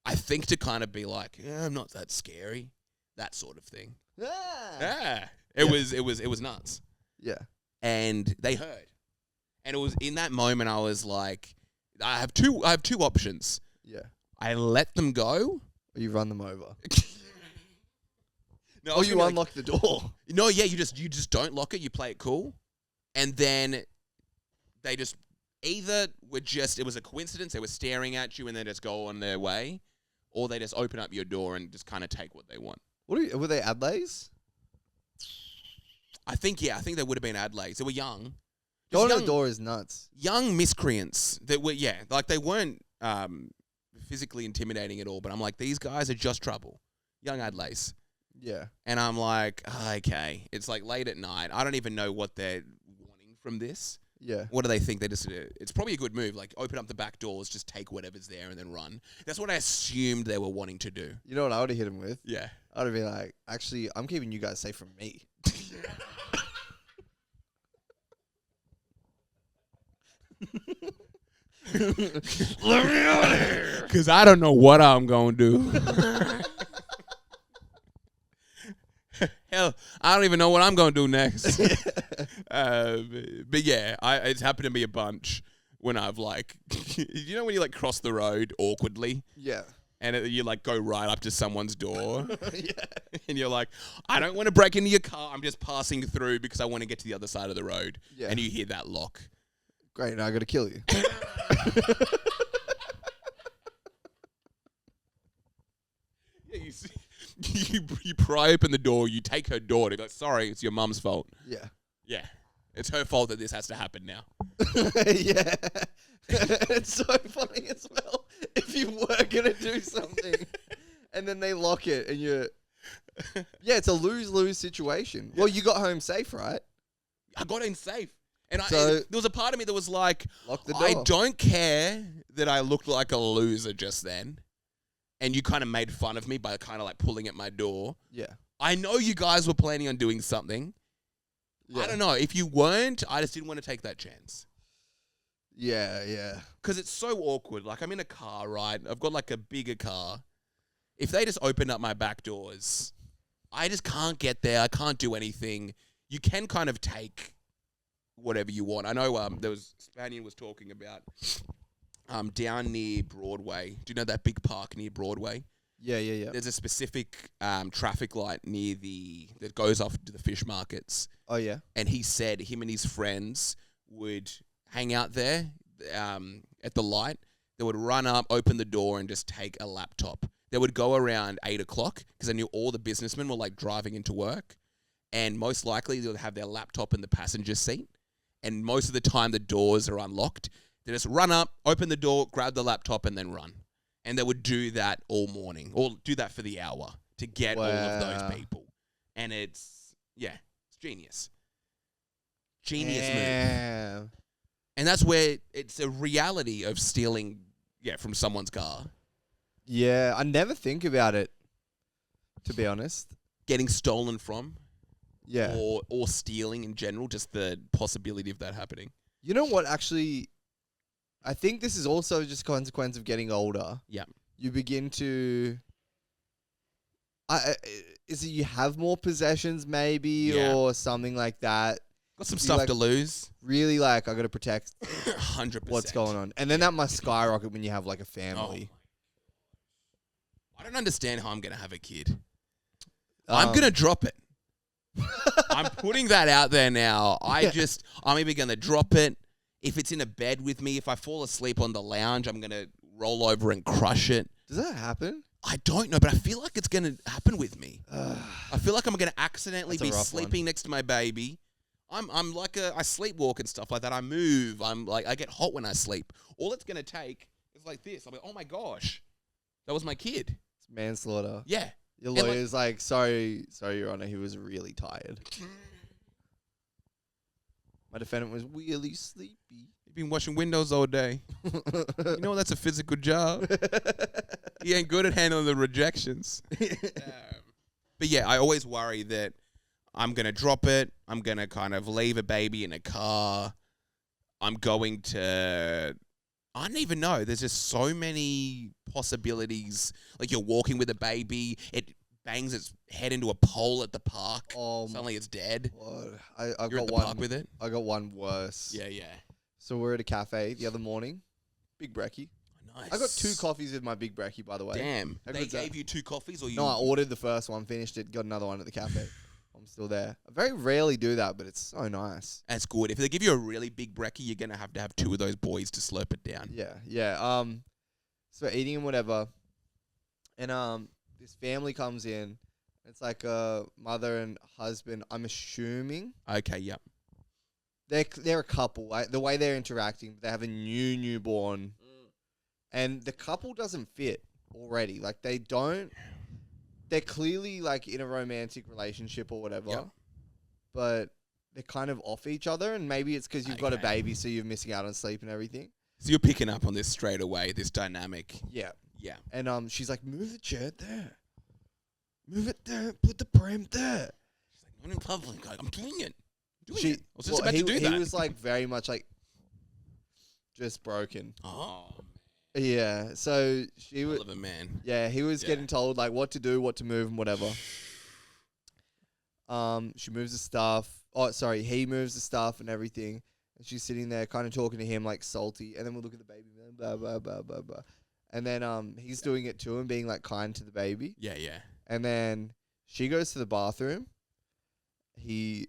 I think to kind of be like, yeah, I'm not that scary. That sort of thing. Yeah. It was nuts. Yeah. And they heard. And it was in that moment I was like, I have two options. Yeah. I let them go. Or you run them over. No, or you unlock the door. No, yeah, you just don't lock it, you play it cool. And then they just either it was a coincidence, they were staring at you and they just go on their way, or they just open up your door and just kind of take what they want. Were they Adelays? I think they would have been Adelaide. They were young. Going to the door is nuts. Young miscreants that were, like they weren't physically intimidating at all, but I'm like, these guys are just trouble. Young Adelaides. Yeah. And I'm like, okay, it's like late at night. I don't even know what they're wanting from this. Yeah. What do they think? It's probably a good move. Like, open up the back doors, just take whatever's there and then run. That's what I assumed they were wanting to do. You know what I would have hit them with? Yeah. I would have been like, actually, I'm keeping you guys safe from me. Let me out of here. Because I don't know what I'm going to do. Hell, I don't even know what I'm going to do next. But yeah, it's happened to me a bunch when I've like, you know when you like cross the road awkwardly? Yeah. And you like go right up to someone's door. Yeah. And you're like, I don't want to break into your car. I'm just passing through because I want to get to the other side of the road. Yeah. And you hear that lock. Great, now I got to kill you. Yeah, you see. You pry open the door, you take her daughter, go, sorry, it's your mum's fault. Yeah. Yeah. It's her fault that this has to happen now. Yeah. It's so funny as well. If you were going to do something and then they lock it and you're... Yeah, it's a lose-lose situation. Yeah. Well, you got home safe, right? I got in safe. And there was a part of me that was like, lock the door. I don't care that I looked like a loser just then. And you kind of made fun of me by kind of like pulling at my door. Yeah. I know you guys were planning on doing something. Yeah. I don't know. If you weren't, I just didn't want to take that chance. Yeah, yeah. Because it's so awkward. Like, I'm in a car, right? I've got like a bigger car. If they just open up my back doors, I just can't get there. I can't do anything. You can kind of take whatever you want. I know Spanian was talking about... down near Broadway. Do you know that big park near Broadway? Yeah. There's a specific traffic light that goes off to the fish markets. Oh, yeah? And he said him and his friends would hang out there at the light. They would run up, open the door, and just take a laptop. They would go around 8 o'clock because they knew all the businessmen were like driving into work. And most likely they would have their laptop in the passenger seat. And most of the time the doors are unlocked. They just run up, open the door, grab the laptop, and then run. And they would do that all morning, or do that for the hour to get all of those people. And it's genius. Genius move. And that's where it's a reality of stealing from someone's car. Yeah, I never think about it, to be honest. Getting stolen from. Yeah. Or stealing in general, just the possibility of that happening. You know what? Actually, I think this is also just a consequence of getting older. Yeah. You begin to. Is it you have more possessions maybe or something like that? Got some stuff to lose. Really, like, I got to protect 100%. what's going on. And then that must skyrocket when you have, like, a family. I don't understand how I'm going to have a kid. I'm going to drop it. I'm putting that out there now. I'm either going to drop it. If it's in a bed with me, if I fall asleep on the lounge, I'm going to roll over and crush it. Does that happen? I don't know, but I feel like it's going to happen with me. I feel like I'm going to accidentally be sleeping next to my baby. I'm like I sleepwalk and stuff like that. I move. I get hot when I sleep. All it's going to take is like this. I'm like, oh my gosh, that was my kid. It's manslaughter. Yeah. Your lawyer's like, sorry, Your Honor, he was really tired. My defendant was really sleepy. He's been washing windows all day. You know, that's a physical job. He ain't good at handling the rejections. But yeah, I always worry that I'm going to drop it. I'm going to kind of leave a baby in a car. I don't even know. There's just so many possibilities. Like you're walking with a baby. It bangs its head into a pole at the park. Suddenly it's dead. I You're got at the one. park with it? I got one worse. Yeah. So we're at a cafe the other morning. Big brekkie. Nice. I got 2 coffees with my big brekkie, by the way. Damn. They gave you 2 coffees or you? No, I ordered the first one, finished it, got another one at the cafe. I'm still there. I very rarely do that, but it's so nice. That's good. If they give you a really big brekkie, you're going to have 2 of those boys to slurp it down. Yeah. So we're eating and whatever. And this family comes in. It's like a mother and husband, I'm assuming. Okay, yep. They're a couple. The way they're interacting, they have a newborn. And the couple doesn't fit already. Like, they're clearly, like, in a romantic relationship or whatever. Yep. But they're kind of off each other. And maybe it's because you've got a baby, so you're missing out on sleep and everything. So you're picking up on this straight away, this dynamic. Yeah. Yeah. And she's like, move the chair there. Move it there. Put the pram there. She's like, not in public. I'm doing it. I was just about to do that. He was, like, very much, like, just broken. Oh, yeah, so she was. Hell of a man. Yeah, he was getting told like what to do, what to move, and whatever. She moves the stuff. Oh, sorry, he moves the stuff and everything, and she's sitting there, kind of talking to him like salty. And then we'll look at the baby, blah blah blah blah blah. And then he's doing it to him, being like kind to the baby. Yeah. And then she goes to the bathroom. He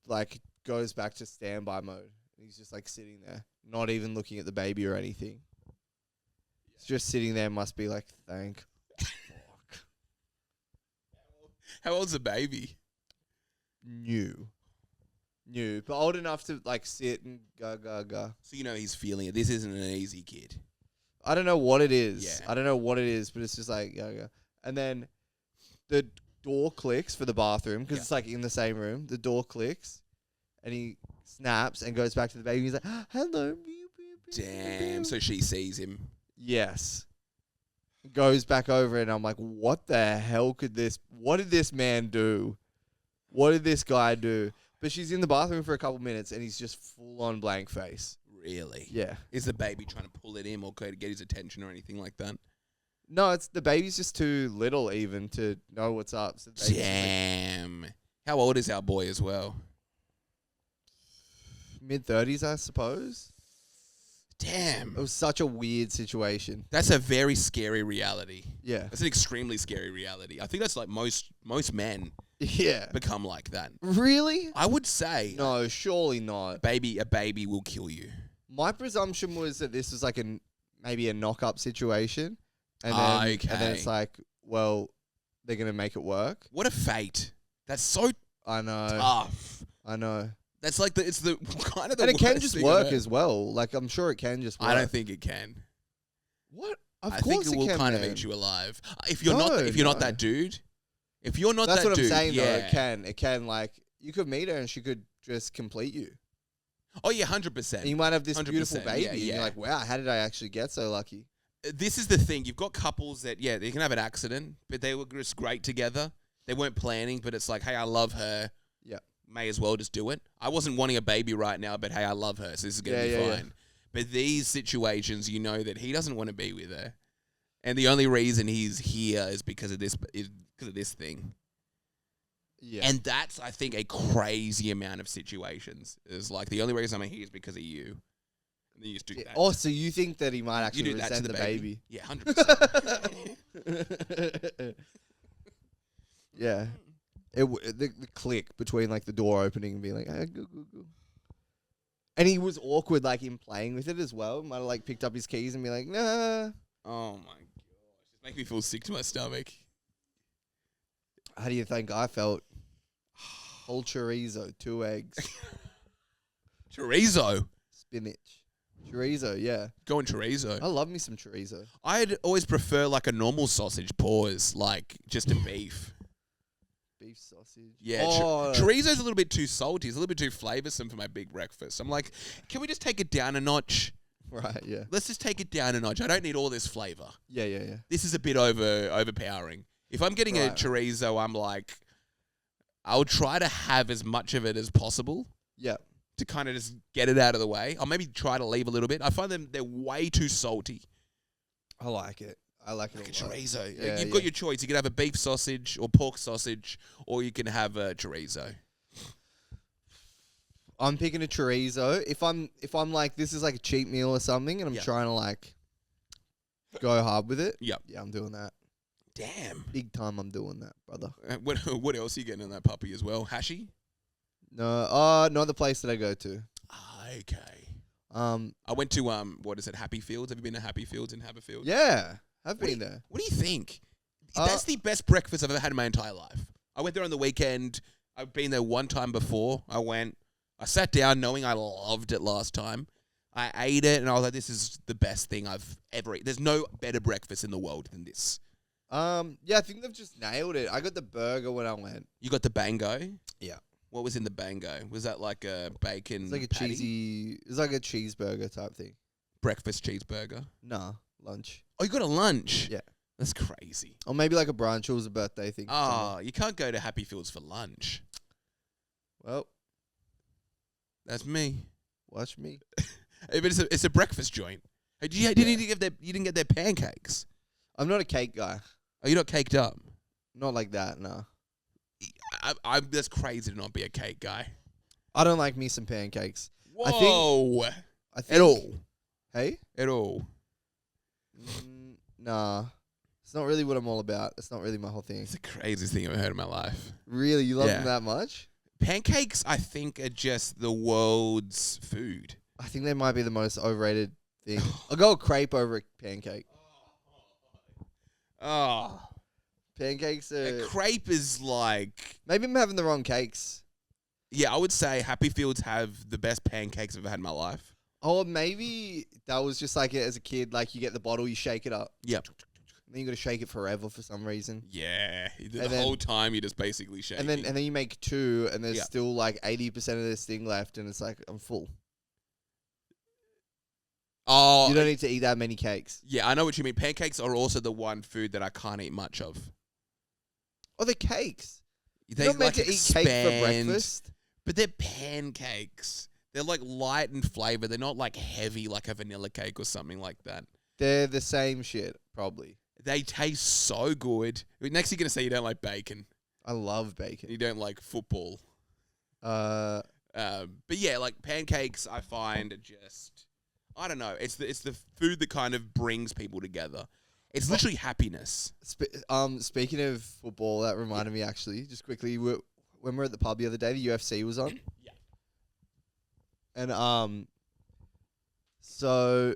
like goes back to standby mode. He's just like sitting there, not even looking at the baby or anything. He's just sitting there, must be like, thank fuck. How old's the baby? New, but old enough to like sit and go. So you know he's feeling it. This isn't an easy kid. I don't know what it is. Yeah. I don't know what it is, but it's just like, go. And then the door clicks for the bathroom because it's like in the same room. The door clicks and he snaps and goes back to the baby. He's like, hello. Damn. So she sees him. Yes. Goes back over and I'm like, what the hell what did this man do? What did this guy do? But she's in the bathroom for a couple minutes and he's just full on blank face. Really? Yeah. Is the baby trying to pull at him or to get his attention or anything like that? No, the baby's just too little even to know what's up. So damn. How old is our boy as well? Mid-30s, I suppose. Damn. It was such a weird situation. That's a very scary reality. Yeah. That's an extremely scary reality. I think that's like most men become like that. Really? I would say. No, surely not. A baby will kill you. My presumption was that this was like maybe a knock-up situation. And then it's like, well, they're going to make it work. What a fate. That's so I know. tough. I know. That's like it's the kind of the and it can worst just thing work ever. as well. Like I'm sure it can just work. I don't think it can. What? I think it will kind of eat you alive. If you're not that dude. If you're not that dude. That's what I'm saying though. It can like you could meet her and she could just complete you. Oh yeah, 100%. And you might have this beautiful baby. Yeah. And you're like, wow, how did I actually get so lucky? This is the thing. You've got couples that they can have an accident, but they were just great together. They weren't planning, but it's like, hey, I love her. Yeah. May as well just do it. I wasn't wanting a baby right now, but hey, I love her, so this is going to be fine. Yeah. But these situations, you know that he doesn't want to be with her. And the only reason he's here is because of this thing. Yeah. And that's, I think, a crazy amount of situations. Is like, the only reason I'm here is because of you. And then you just do that. Oh, so you think that he might actually resent the baby? Yeah, 100%. Yeah. The click between, like, the door opening and being like, go. And he was awkward, like, in playing with it as well. Might have, like, picked up his keys and be like, nah. Oh, my gosh. Just make me feel sick to my stomach. How do you think I felt? Whole chorizo, 2 eggs. Chorizo? Spinach. Chorizo, yeah. Going chorizo. I love me some chorizo. I'd always prefer, like, a normal sausage, pause, like, just a beef. Beef sausage. Yeah, chorizo's a little bit too salty. It's a little bit too flavoursome for my big breakfast. I'm like, can we just take it down a notch? Right, yeah. Let's just take it down a notch. I don't need all this flavour. Yeah. This is a bit overpowering. If I'm getting a chorizo, I'm like, I'll try to have as much of it as possible. Yeah. To kind of just get it out of the way. I'll maybe try to leave a little bit. I find they're way too salty. I like it. I like it like a chorizo. Yeah, You've got your choice. You can have a beef sausage or pork sausage, or you can have a chorizo. I'm picking a chorizo. If I'm like, this is like a cheap meal or something, and I'm trying to like go hard with it. Yep. Yeah, I'm doing that. Damn. Big time I'm doing that, brother. What else are you getting in that puppy as well? Hashi? No, not the place that I go to. Okay. I went to what is it, Happy Fields? Have you been to Happy Fields in Haberfield? Yeah, I've been there. What do you think? That's the best breakfast I've ever had in my entire life. I went there on the weekend. I've been there one time before. I sat down knowing I loved it last time. I ate it and I was like, this is the best thing I've ever eaten. There's no better breakfast in the world than this. Yeah, I think they've just nailed it. I got the burger when I went. You got the bango? Yeah. What was in the bango? Was that like a bacon It's like a patty? cheesy... It's like a cheeseburger type thing. Breakfast cheeseburger? Nah, lunch. Oh, you got a lunch? Yeah. That's crazy. Or maybe like a brunch. It was a birthday thing. Oh, you can't go to Happy Fields for lunch. Well. That's me. Watch me. But it's a breakfast joint. Hey, you didn't get their pancakes? I'm not a cake guy. Oh, you're not caked up? Not like that, no. I'm that's crazy to not be a cake guy. I don't like me some pancakes. Whoa. I think at all. Hey? At all. Nah. It's not really what I'm all about. It's not really my whole thing. It's the craziest thing I've ever heard in my life. Really? You love them that much? Pancakes, I think, are just the world's food. I think they might be the most overrated thing. I'll go a crepe over a pancake. Oh. Pancakes are... A crepe is like... Maybe I'm having the wrong cakes. Yeah, I would say Happy Fields have the best pancakes I've ever had in my life. Oh, maybe that was just like it as a kid. Like you get the bottle, you shake it up. Yep. And then you got to shake it forever for some reason. Yeah. The whole time you just basically shake it. And then you make 2 and there's still like 80% of this thing left and it's like, I'm full. Oh. You don't need to eat that many cakes. Yeah, I know what you mean. Pancakes are also the one food that I can't eat much of. Oh, they're cakes. They You're not meant to eat cake for breakfast. But they're pancakes. They're like light in flavor. They're not like heavy like a vanilla cake or something like that. They're the same shit, probably. They taste so good. Next you're going to say you don't like bacon. I love bacon. You don't like football. But yeah, like pancakes I find are just... I don't know. It's the food that kind of brings people together. It's literally happiness. Speaking of football, that reminded me actually, just quickly, when we were at the pub the other day, the UFC was on. Yeah. And so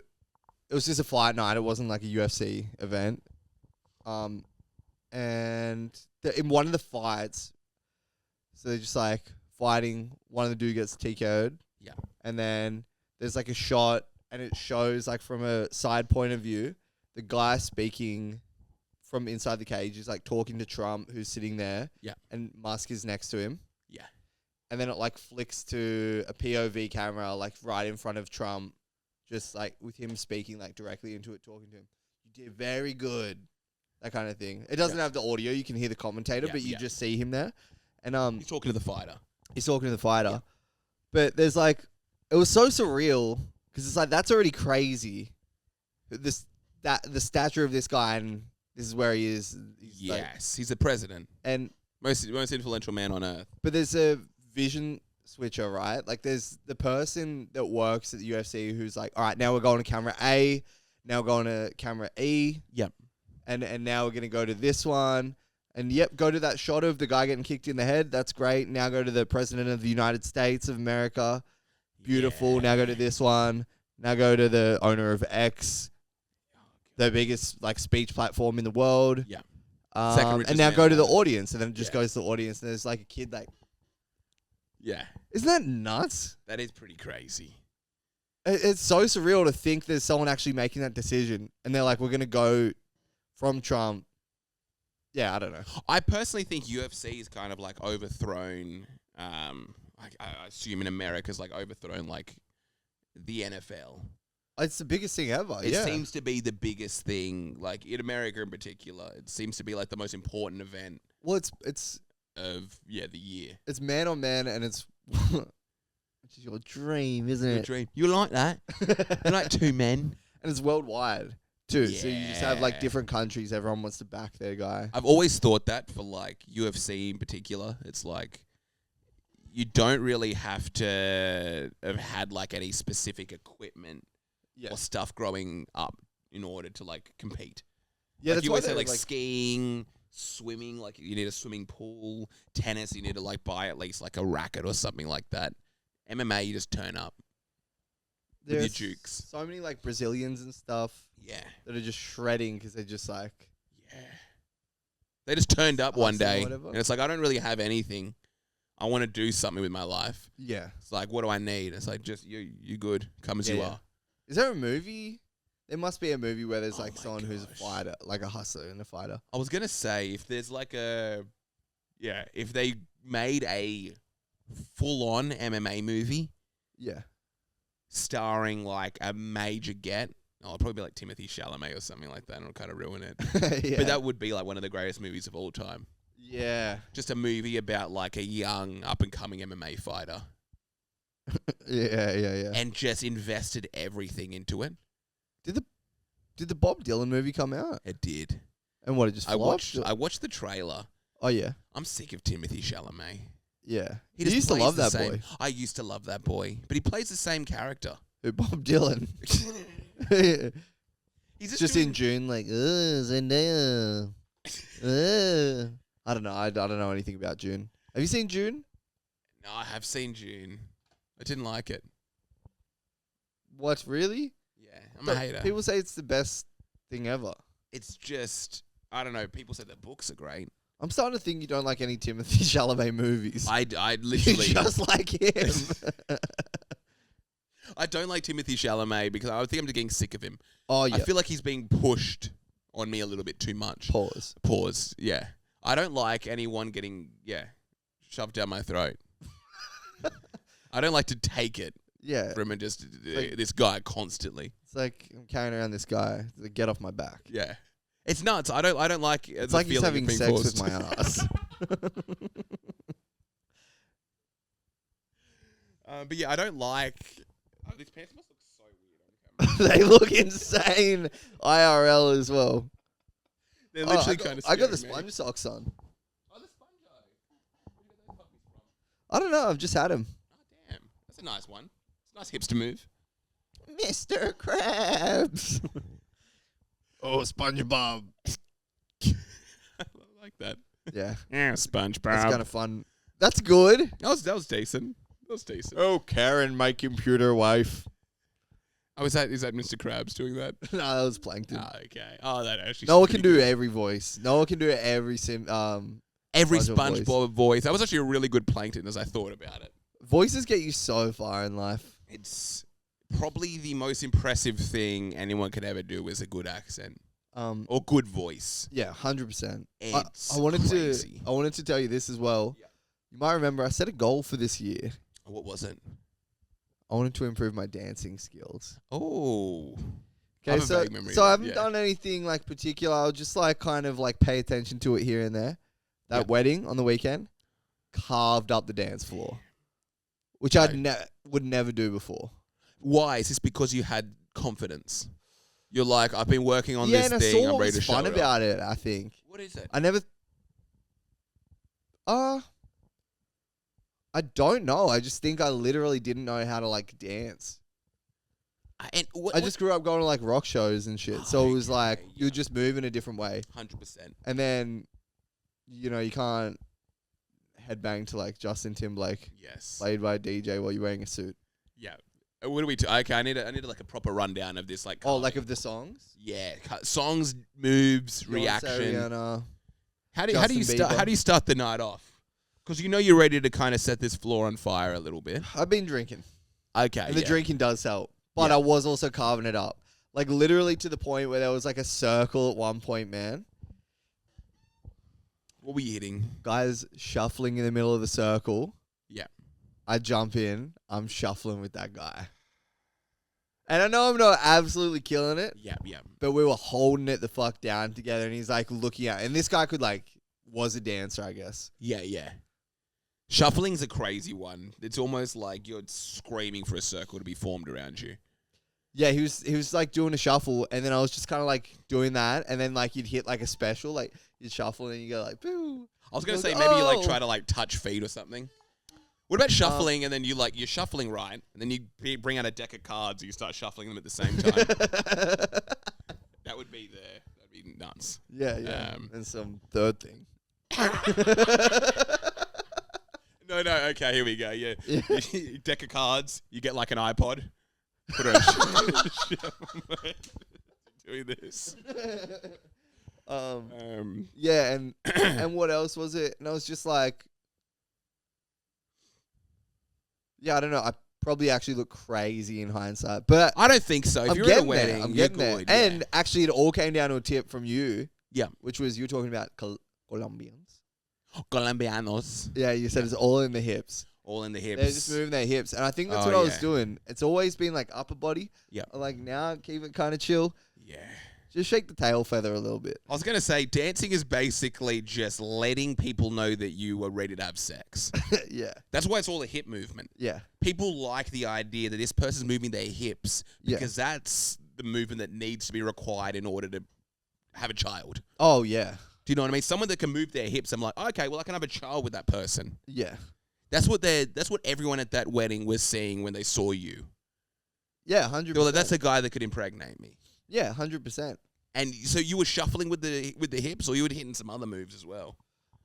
it was just a fight night. It wasn't like a UFC event. And in one of the fights, so they're just like fighting. One of the dude gets TKO'd. Yeah. And then there's like a shot, and it shows like from a side point of view, the guy speaking from inside the cage is like talking to Trump, who's sitting there. Yeah. And Musk is next to him. Yeah. And then it like flicks to a POV camera, like right in front of Trump, just like with him speaking like directly into it, talking to him. You did very good. that kind of thing. It doesn't have the audio. You can hear the commentator, but you just see him there. And he's talking to the fighter. He's talking to the fighter. Yeah. But there's like, it was so surreal because it's like, that's already crazy. The stature of this guy, and this is where he is. He's the president. And most influential man on earth. But there's a vision switcher, right? Like there's the person that works at the UFC who's like, all right, now we're going to camera A, now we're going to camera E. Yep. And now we're going to go to this one. And yep, go to that shot of the guy getting kicked in the head. That's great. Now go to the president of the United States of America. Beautiful. Yeah. Now go to this one. Now go to the owner of X, the biggest like speech platform in the world. Yeah. And now go to the audience, and then it just goes to the audience, and there's like a kid like, yeah. Isn't that nuts? That is pretty crazy. It's so surreal to think there's someone actually making that decision, and they're like, we're going to go from Trump. Yeah, I don't know. I personally think UFC is kind of like overthrown, I assume in America's like overthrown like the NFL. It's the biggest thing ever. It seems to be the biggest thing, like in America in particular. It seems to be like the most important event. Well, it's of the year. It's man on man, and it's which is your dream, isn't Your it? dream. You like that? You like two men, and it's worldwide too. Yeah. So you just have like different countries. Everyone wants to back their guy. I've always thought that for like UFC in particular. It's like you don't really have to have had like any specific equipment or stuff growing up in order to like compete. Yeah, like that's you why always say they're, like sskiing, swimming, like you need a swimming pool. Tennis, you need to like buy at least like a racket or something like that. MMA, you just turn up with your jukes. So many like Brazilians and stuff. Yeah. That are just shredding because they're just like. Yeah. They just turned up one day, and it's like I don't really have anything. I want to do something with my life. Yeah. It's like, what do I need? It's like, just you good, come as you are. Is there a movie? There must be a movie where there's like someone who's a fighter, like a hustler and a fighter. I was gonna say if there's like if they made a full-on MMA movie, starring like a major get, it'll probably be like Timothy Chalamet or something like that, and it'll kind of ruin it. But that would be like one of the greatest movies of all time. Yeah, just a movie about like a young up-and-coming MMA fighter. Yeah. And just invested everything into it. Did the Bob Dylan movie come out? It did. And what, it just flopped? I watched the trailer. Oh, yeah. I'm sick of Timothy Chalamet. Yeah. He used to love that boy. I used to love that boy. But he plays the same character. Who, Bob Dylan? He's just in June, like, Zendaya. I don't know. I don't know anything about June. Have you seen June? No, I have seen June. I didn't like it. What, really? Yeah, I'm a hater. People say it's the best thing ever. It's just, I don't know. People say the books are great. I'm starting to think you don't like any Timothy Chalamet movies. I literally You just like him. I don't like Timothy Chalamet because I think I'm just getting sick of him. Oh, yeah. I feel like he's being pushed on me a little bit too much. Pause. Yeah. I don't like anyone getting, shoved down my throat. I don't like to take it from just this guy constantly. It's like I'm carrying around this guy. Like, get off my back. Yeah. It's nuts. I don't like it's like he's having sex with my ass. But yeah, I don't like... these pants must look so weird on camera. They look insane IRL as well. They're literally kind of I got the sponge socks on. Oh, the sponge. Where did those puppies from? I don't know. I've just had them. Oh, damn. That's a nice one. It's a nice hipster move. Mr. Krabs. Oh, SpongeBob. I like that. Yeah. Yeah, SpongeBob. That's kind of fun. That's good. That was decent. That was decent. Oh, Karen, my computer wife. Oh, is that Mr. Krabs doing that? No, that was Plankton. Oh, okay. Oh, that actually. No one can do every voice. No one can do every SpongeBob voice. That was actually a really good Plankton as I thought about it. Voices get you so far in life. It's probably the most impressive thing anyone could ever do is a good accent. Or good voice. Yeah, 100%. It's I wanted crazy. I wanted to tell you this as well. Yeah. You might remember I set a goal for this year. What was it? I wanted to improve my dancing skills. Oh. I have Okay, a so vague memory so of I it, haven't yeah. done anything like particular. I'll just like kind of like pay attention to it here and there. That Yeah. wedding on the weekend carved up the dance floor, which No. I would never do before. Why? Is this because you had confidence? You're like, I've been working on Yeah, this and I thing. saw I'm what ready to was show fun it off. about it. I think What is it? I never. I don't know. I just think I literally didn't know how to like dance. And I just grew up going to like rock shows and shit. So it was like Okay, you yeah. just move in a different way. 100%. And then, you know, you can't headbang to like Justin Timberlake Yes. played by a DJ while you're wearing a suit. Yeah. What do we do? Okay, I need like a proper rundown of this. Like, Oh, like of the songs? yeah, songs, moves, Beyonce, reaction. Rihanna. How do Justin you start? Bieber. How do you start the night off? Because you know you're ready to kind of set this floor on fire a little bit. I've been drinking. Okay. And the drinking does help. But Yeah. I was also carving it up. Like literally to the point where there was like a circle at one point, man. What were you hitting? Guys shuffling in the middle of the circle. Yeah. I jump in. I'm shuffling with that guy. And I know I'm not absolutely killing it, Yeah. Yeah. but we were holding it the fuck down together. And he's like looking at, and this guy was a dancer, I guess. Yeah. Yeah. Shuffling's a crazy one. It's almost like you're screaming for a circle to be formed around you. Yeah, he was like doing a shuffle, and then I was just kind of like doing that, and then like you'd hit like a special, like you'd shuffle and you go like, boo. I was gonna Like, say maybe you like oh. try to like touch feet or something. What about shuffling and then you're shuffling right, and then you bring out a deck of cards and you start shuffling them at the same time? That'd be nuts. Yeah. And some third thing. No, okay, here we go. Yeah. Yeah. Deck of cards, you get like an iPod. Put it on doing this. Yeah, and and what else was it? And I was just like, yeah, I don't know. I probably actually look crazy in hindsight, but I don't think so. If I'm you're at a getting wedding, there. I'm you're getting there. good. And actually, it all came down to a tip from you. Yeah. Which was you were talking about Colombians. Colombianos, Yeah, you said it's all in the hips. all in the hips. They're just moving their hips, and I think that's Oh, what I was yeah. doing. It's always been like upper body. Yeah. Like now, keep it kind of chill. Yeah. Just shake the tail feather a little bit. I was gonna say dancing is basically just letting people know that you are ready to have sex. Yeah. That's why it's all a hip movement. Yeah. People like the idea that this person's moving their hips Yeah. because that's the movement that needs to be required in order to have a child. Oh yeah. Do you know what I mean? Someone that can move their hips, I'm like, okay, well, I can have a child with that person. Yeah. That's what everyone at that wedding was seeing when they saw you. Yeah. They 100%. were like, that's a guy that could impregnate me. Yeah. 100%. And so you were shuffling with the hips, or you were hitting some other moves as well.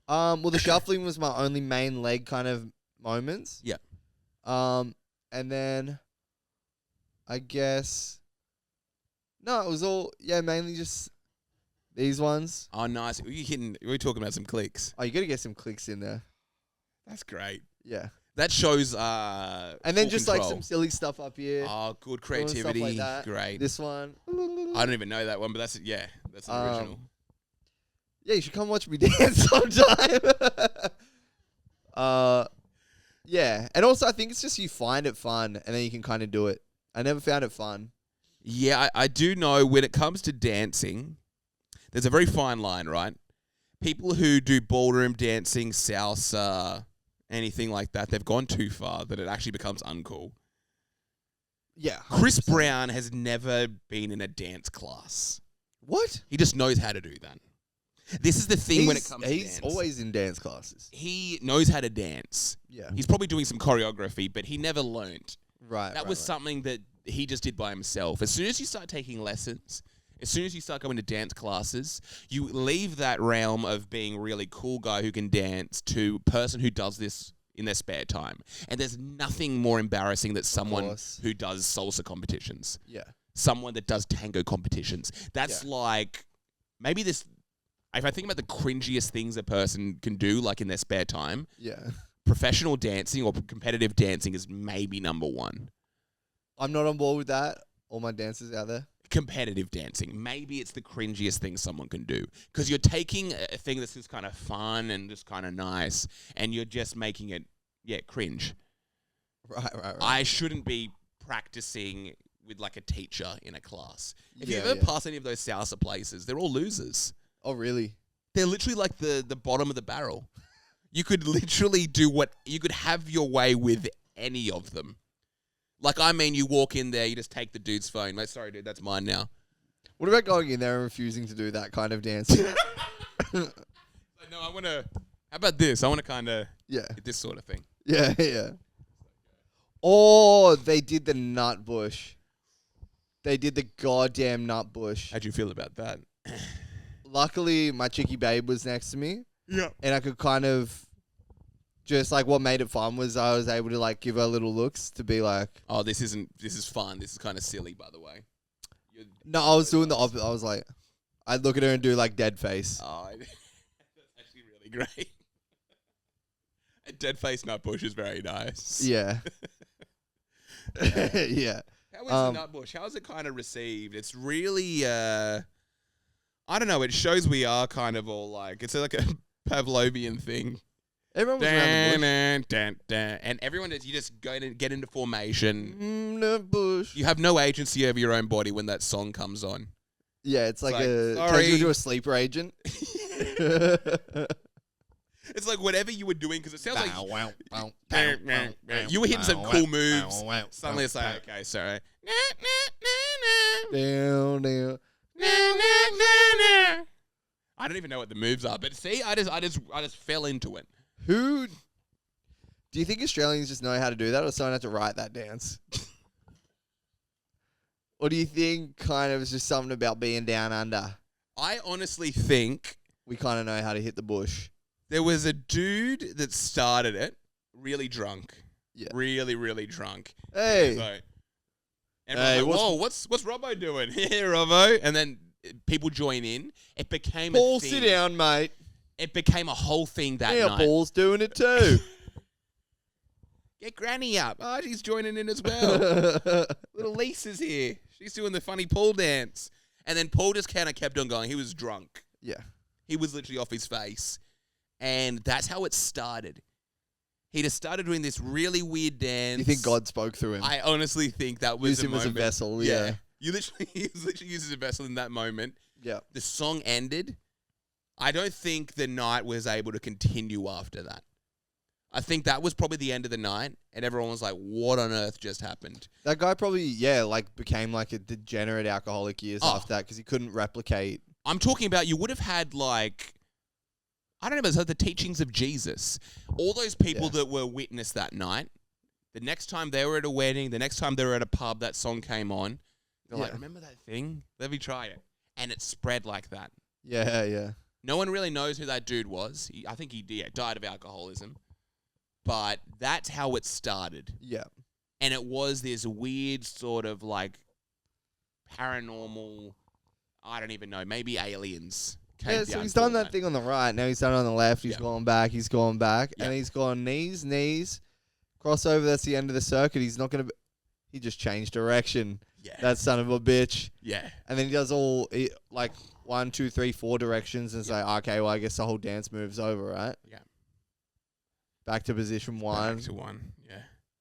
Well, the shuffling was my only main leg kind of moments. Yeah. And then I guess no, it was all mainly just these ones. Oh, nice. We're talking about some clicks. Oh, you got to get some clicks in there. That's great. Yeah. That shows And then full just control. like some silly stuff up here. Oh, good doing stuff creativity. like that. Great. This one. I don't even know that one, but that's an original. Yeah, you should come watch me dance sometime. Yeah. And also I think it's just you find it fun and then you can kind of do it. I never found it fun. Yeah, I do know when it comes to dancing, there's a very fine line, right? People who do ballroom dancing, salsa, anything like that, they've gone too far that it actually becomes uncool. Yeah. Chris 100%. Brown has never been in a dance class. What? He just knows how to do that. This is the thing when it comes to He's dance. always in dance classes. He knows how to dance. Yeah. He's probably doing some choreography, but he never learned. Right. That was something that he just did by himself. As soon as you start taking lessons, as soon as you start going to dance classes, you leave that realm of being really cool guy who can dance to person who does this in their spare time. And there's nothing more embarrassing than someone course. who does salsa competitions. Yeah. Someone that does tango competitions. That's like, maybe this, if I think about the cringiest things a person can do, like in their spare time, Yeah. professional dancing or competitive dancing is maybe number one. I'm not on board with that. All my dancers out there. Competitive dancing. Maybe it's the cringiest thing someone can do. Because you're taking a thing that's just kind of fun and just kind of nice, and you're just making it, cringe. Right. I shouldn't be practicing with like a teacher in a class. If Yeah, you ever yeah. pass any of those salsa places, they're all losers. Oh, really? They're literally like the bottom of the barrel. You could literally you could have your way with any of them. Like, I mean, you walk in there, you just take the dude's phone. Like, sorry, dude, that's mine now. What about going in there and refusing to do that kind of dance? No, I want to... How about this? I want to kind of... Yeah. This sort of thing. Yeah, yeah. Oh, they did the nut bush. They did the goddamn nut bush. How'd you feel about that? Luckily, my chickie babe was next to me. Yeah. And I could kind of... Just like what made it fun was I was able to like give her little looks to be like... Oh, this is fun. This is kind of silly, by the way. No, I was doing the opposite. I was like... I'd look at her and do like dead face. Oh, that's actually really great. A dead face nut bush is very nice. Yeah. Yeah. How is the nut bush? How is it kind of received? It's really, I don't know. It shows we are kind of all like, it's like a Pavlovian thing. Everyone was around the bush. And everyone, you just get into formation. The bush. You have no agency over your own body when that song comes on. Yeah, it's like turns sorry. you into a sleeper agent. It's like whatever you were doing, because it sounds like you were hitting some cool moves. Suddenly it's like, okay, sorry. Down. I don't even know what the moves are, but see, I just fell into it. Who do you think Australians just know how to do that, or someone had to write that dance? Or do you think kind of it's just something about being down under? I honestly think We kind of know how to hit the bush. there was a dude that started it, really drunk. Yeah. Really, really drunk. Hey. So, everyone's like, whoa, what's Robbo doing? Yeah, Robbo. And then people join in. It became Paul, a thing. sit down, mate. It became a whole thing that Yeah, night. Paul's doing it too. Get Granny up. Oh, she's joining in as well. Little Lisa's here. She's doing the funny Paul dance. And then Paul just kind of kept on going. He was drunk. Yeah. He was literally off his face. And that's how it started. He just started doing this really weird dance. You think God spoke through him? I honestly think that was Used a him as a moment. vessel, yeah. He was literally used as a vessel in that moment. Yeah. The song ended. I don't think the night was able to continue after that. I think that was probably the end of the night, and everyone was like, what on earth just happened? That guy probably, became like a degenerate alcoholic years after that because he couldn't replicate. I'm talking about you would have had like, I don't know, it's like the teachings of Jesus. All those people that were witness that night, the next time they were at a wedding, the next time they were at a pub, that song came on. They're like, remember that thing? Let me try it. And it spread like that. Yeah, yeah. No one really knows who that dude was. I think he died of alcoholism. But that's how it started. Yeah. And it was this weird sort of like paranormal, I don't even know, maybe aliens. Yeah, so he's done that thing on the right. Now he's done it on the left. He's gone back. And he's gone knees. Crossover, that's the end of the circuit. He's not going to... He just changed direction. Yeah. That son of a bitch. Yeah. And then he does all, 1, 2, 3, 4 directions and it's like, okay, well, I guess the whole dance moves over, right? Yeah. Back to position 1. Back to 1, yeah.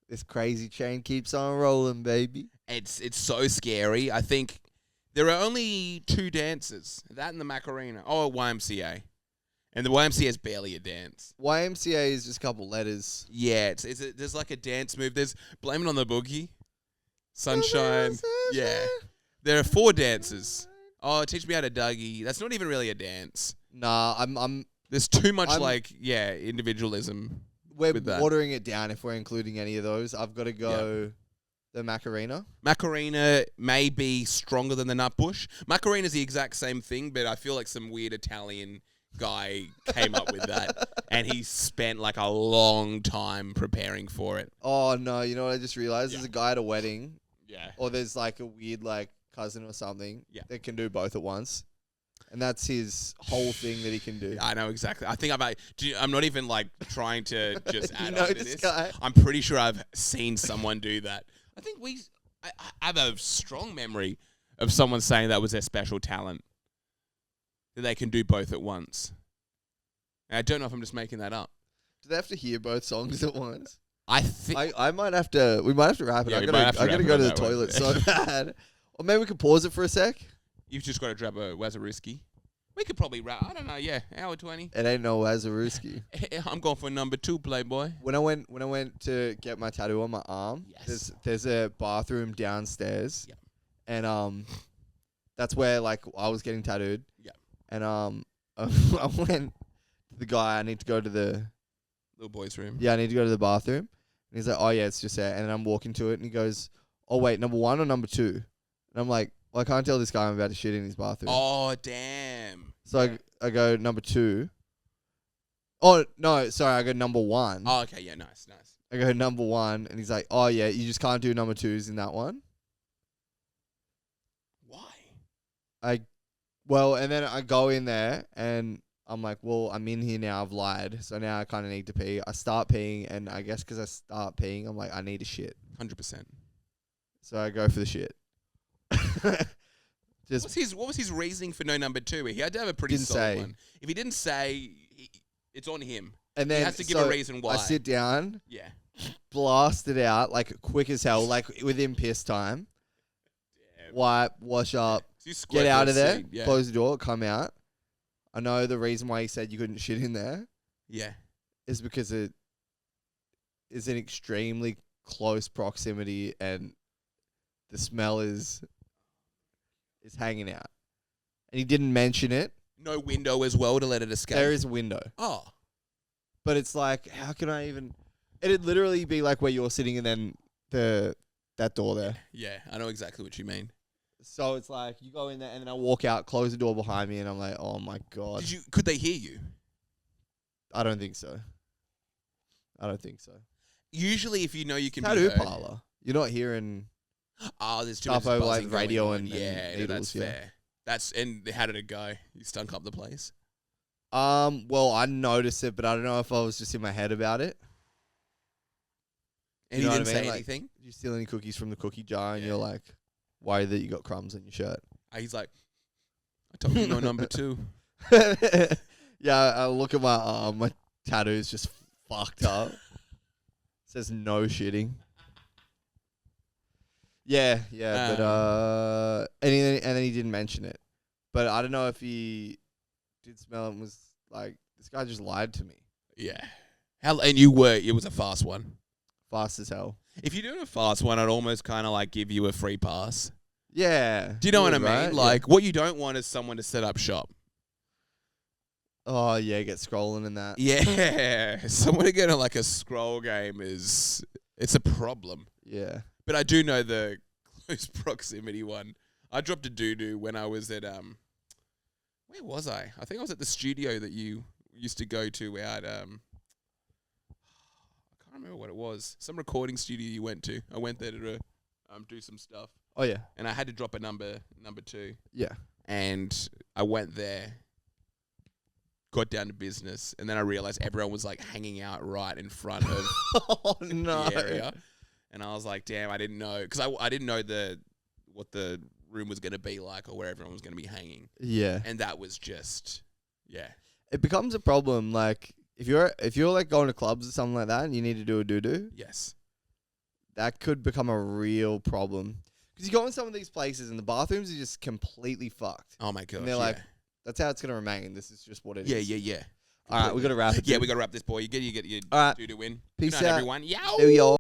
This crazy chain keeps on rolling, baby. It's so scary. I think there are only 2 dances. That and the Macarena. Oh, YMCA. And the YMCA is barely a dance. YMCA is just a couple letters. Yeah, there's like a dance move. There's Blame It on the Boogie. Sunshine. Yeah. There are 4 dances. Oh, teach me how to Dougie. That's not even really a dance. Nah, I'm There's too much individualism. We're with that. watering it down if we're including any of those. I've got to go the Macarena. Macarena may be stronger than the Nutbush. Macarena's the exact same thing, but I feel like some weird Italian guy came up with that. And he spent like a long time preparing for it. Oh, no. You know what I just realized? There's a guy at a wedding. Yeah. Or there's like a weird cousin or something that can do both at once. And that's his whole thing that he can do. I know exactly. I think I'm not even like trying to just add on to this. Guy? I'm pretty sure I've seen someone do that. I think I have a strong memory of someone saying that was their special talent. That they can do both at once. And I don't know if I'm just making that up. Do they have to hear both songs at once? I think I might have to. We might have to wrap it. Yeah, I we might have to gotta wrap it go on to the that one. toilet so bad. Or maybe we could pause it for a sec. you've just got to grab a Wazarisky. We could probably wrap. I don't know. Yeah, hour 20. It ain't no Wazaruski. I'm going for number 2, Playboy. When I went to get my tattoo on my arm, Yes. there's a bathroom downstairs. Yep. And that's where like I was getting tattooed. Yep. And I went to the guy, I need to go to the Little boy's room. I need to go to the bathroom. And he's like, oh yeah, it's just there. And then I'm walking to it and he goes, oh wait, number 1 or number 2? And I'm like, well, I can't tell this guy I'm about to shit in his bathroom. Oh, damn. So I go number 2. Oh no, sorry, I go number 1. Oh, okay. Yeah, nice. I go number 1 and he's like, oh yeah, you just can't do number 2s in that one. Why? Well, and then I go in there and I'm like, well, I'm in here now. I've lied. So now I kind of need to pee. I start peeing, and I guess because I start peeing, I'm like, I need a shit. 100%. So I go for the shit. Just What was his reasoning for no number 2? He had to have a pretty Didn't solid say. one. If he didn't say, it's on him. and then He has to give a reason why. I sit down, Yeah. blast it out like quick as hell, like within piss time. Damn. Wipe, wash up, So you squirt get out the of there, seed, Yeah. close the door, come out. I know the reason why he said you couldn't shit in there Yeah. is because it is in extremely close proximity and the smell is hanging out. And he didn't mention it. No window as well to let it escape. There is a window. Oh. But it's like, how can I even... It'd literally be like where you're sitting and then that door there. Yeah, I know exactly what you mean. So it's like, you go in there and then I walk out, close the door behind me, and I'm like, oh my God. Could they hear you? I don't think so. Usually if you know you can Tattoo be heard. parlor. You're not hearing... Oh, there's too Stuff much over, like, buzzing going radio on. and yeah, needles, that's yeah. fair. And how did it go? You stunk up the place? Well, I noticed it, but I don't know if I was just in my head about it. And You know he what didn't I mean? say Like, anything? Did you steal any cookies from the cookie jar and Yeah. you're like, worried that you got crumbs on your shirt? He's like, I told you no number 2. Yeah, I look at my arm. My tattoo's just fucked up. Says no shitting. Yeah, but and then he didn't mention it. But I don't know if he did smell it and was like, this guy just lied to me. Yeah. And it was a fast one. Fast as hell. If you're doing a fast one, I'd almost kind of like give you a free pass. Yeah. Do you know what I mean? right? Like, what you don't want is someone to set up shop. Oh, yeah, get scrolling and that. Yeah. Someone to get on like a scroll game it's a problem. Yeah. But I do know the close proximity one. I dropped a doo-doo when I was at, where was I? I think I was at the studio that you used to go to out, I can't remember what it was. Some recording studio you went to. I went there to do some stuff. Oh, yeah. And I had to drop a number 2. Yeah. And I went there, got down to business, and then I realized everyone was like hanging out right in front of Oh, no. the area. And I was like, damn, I didn't know. Because I didn't know what the room was going to be like or where everyone was going to be hanging. Yeah. And that was just, yeah. It becomes a problem, like, if you're like going to clubs or something like that and you need to do a doo-doo, Yes. that could become a real problem. Because you go in some of these places and the bathrooms are just completely fucked. Oh, my gosh. And they're like, that's how it's going to remain. This is just what it is. Yeah. All right, we got to wrap it. Yeah, we got to wrap this, boy. You get your All right. doo-doo win. Peace Good night, out. everyone. Yow! Do y'all.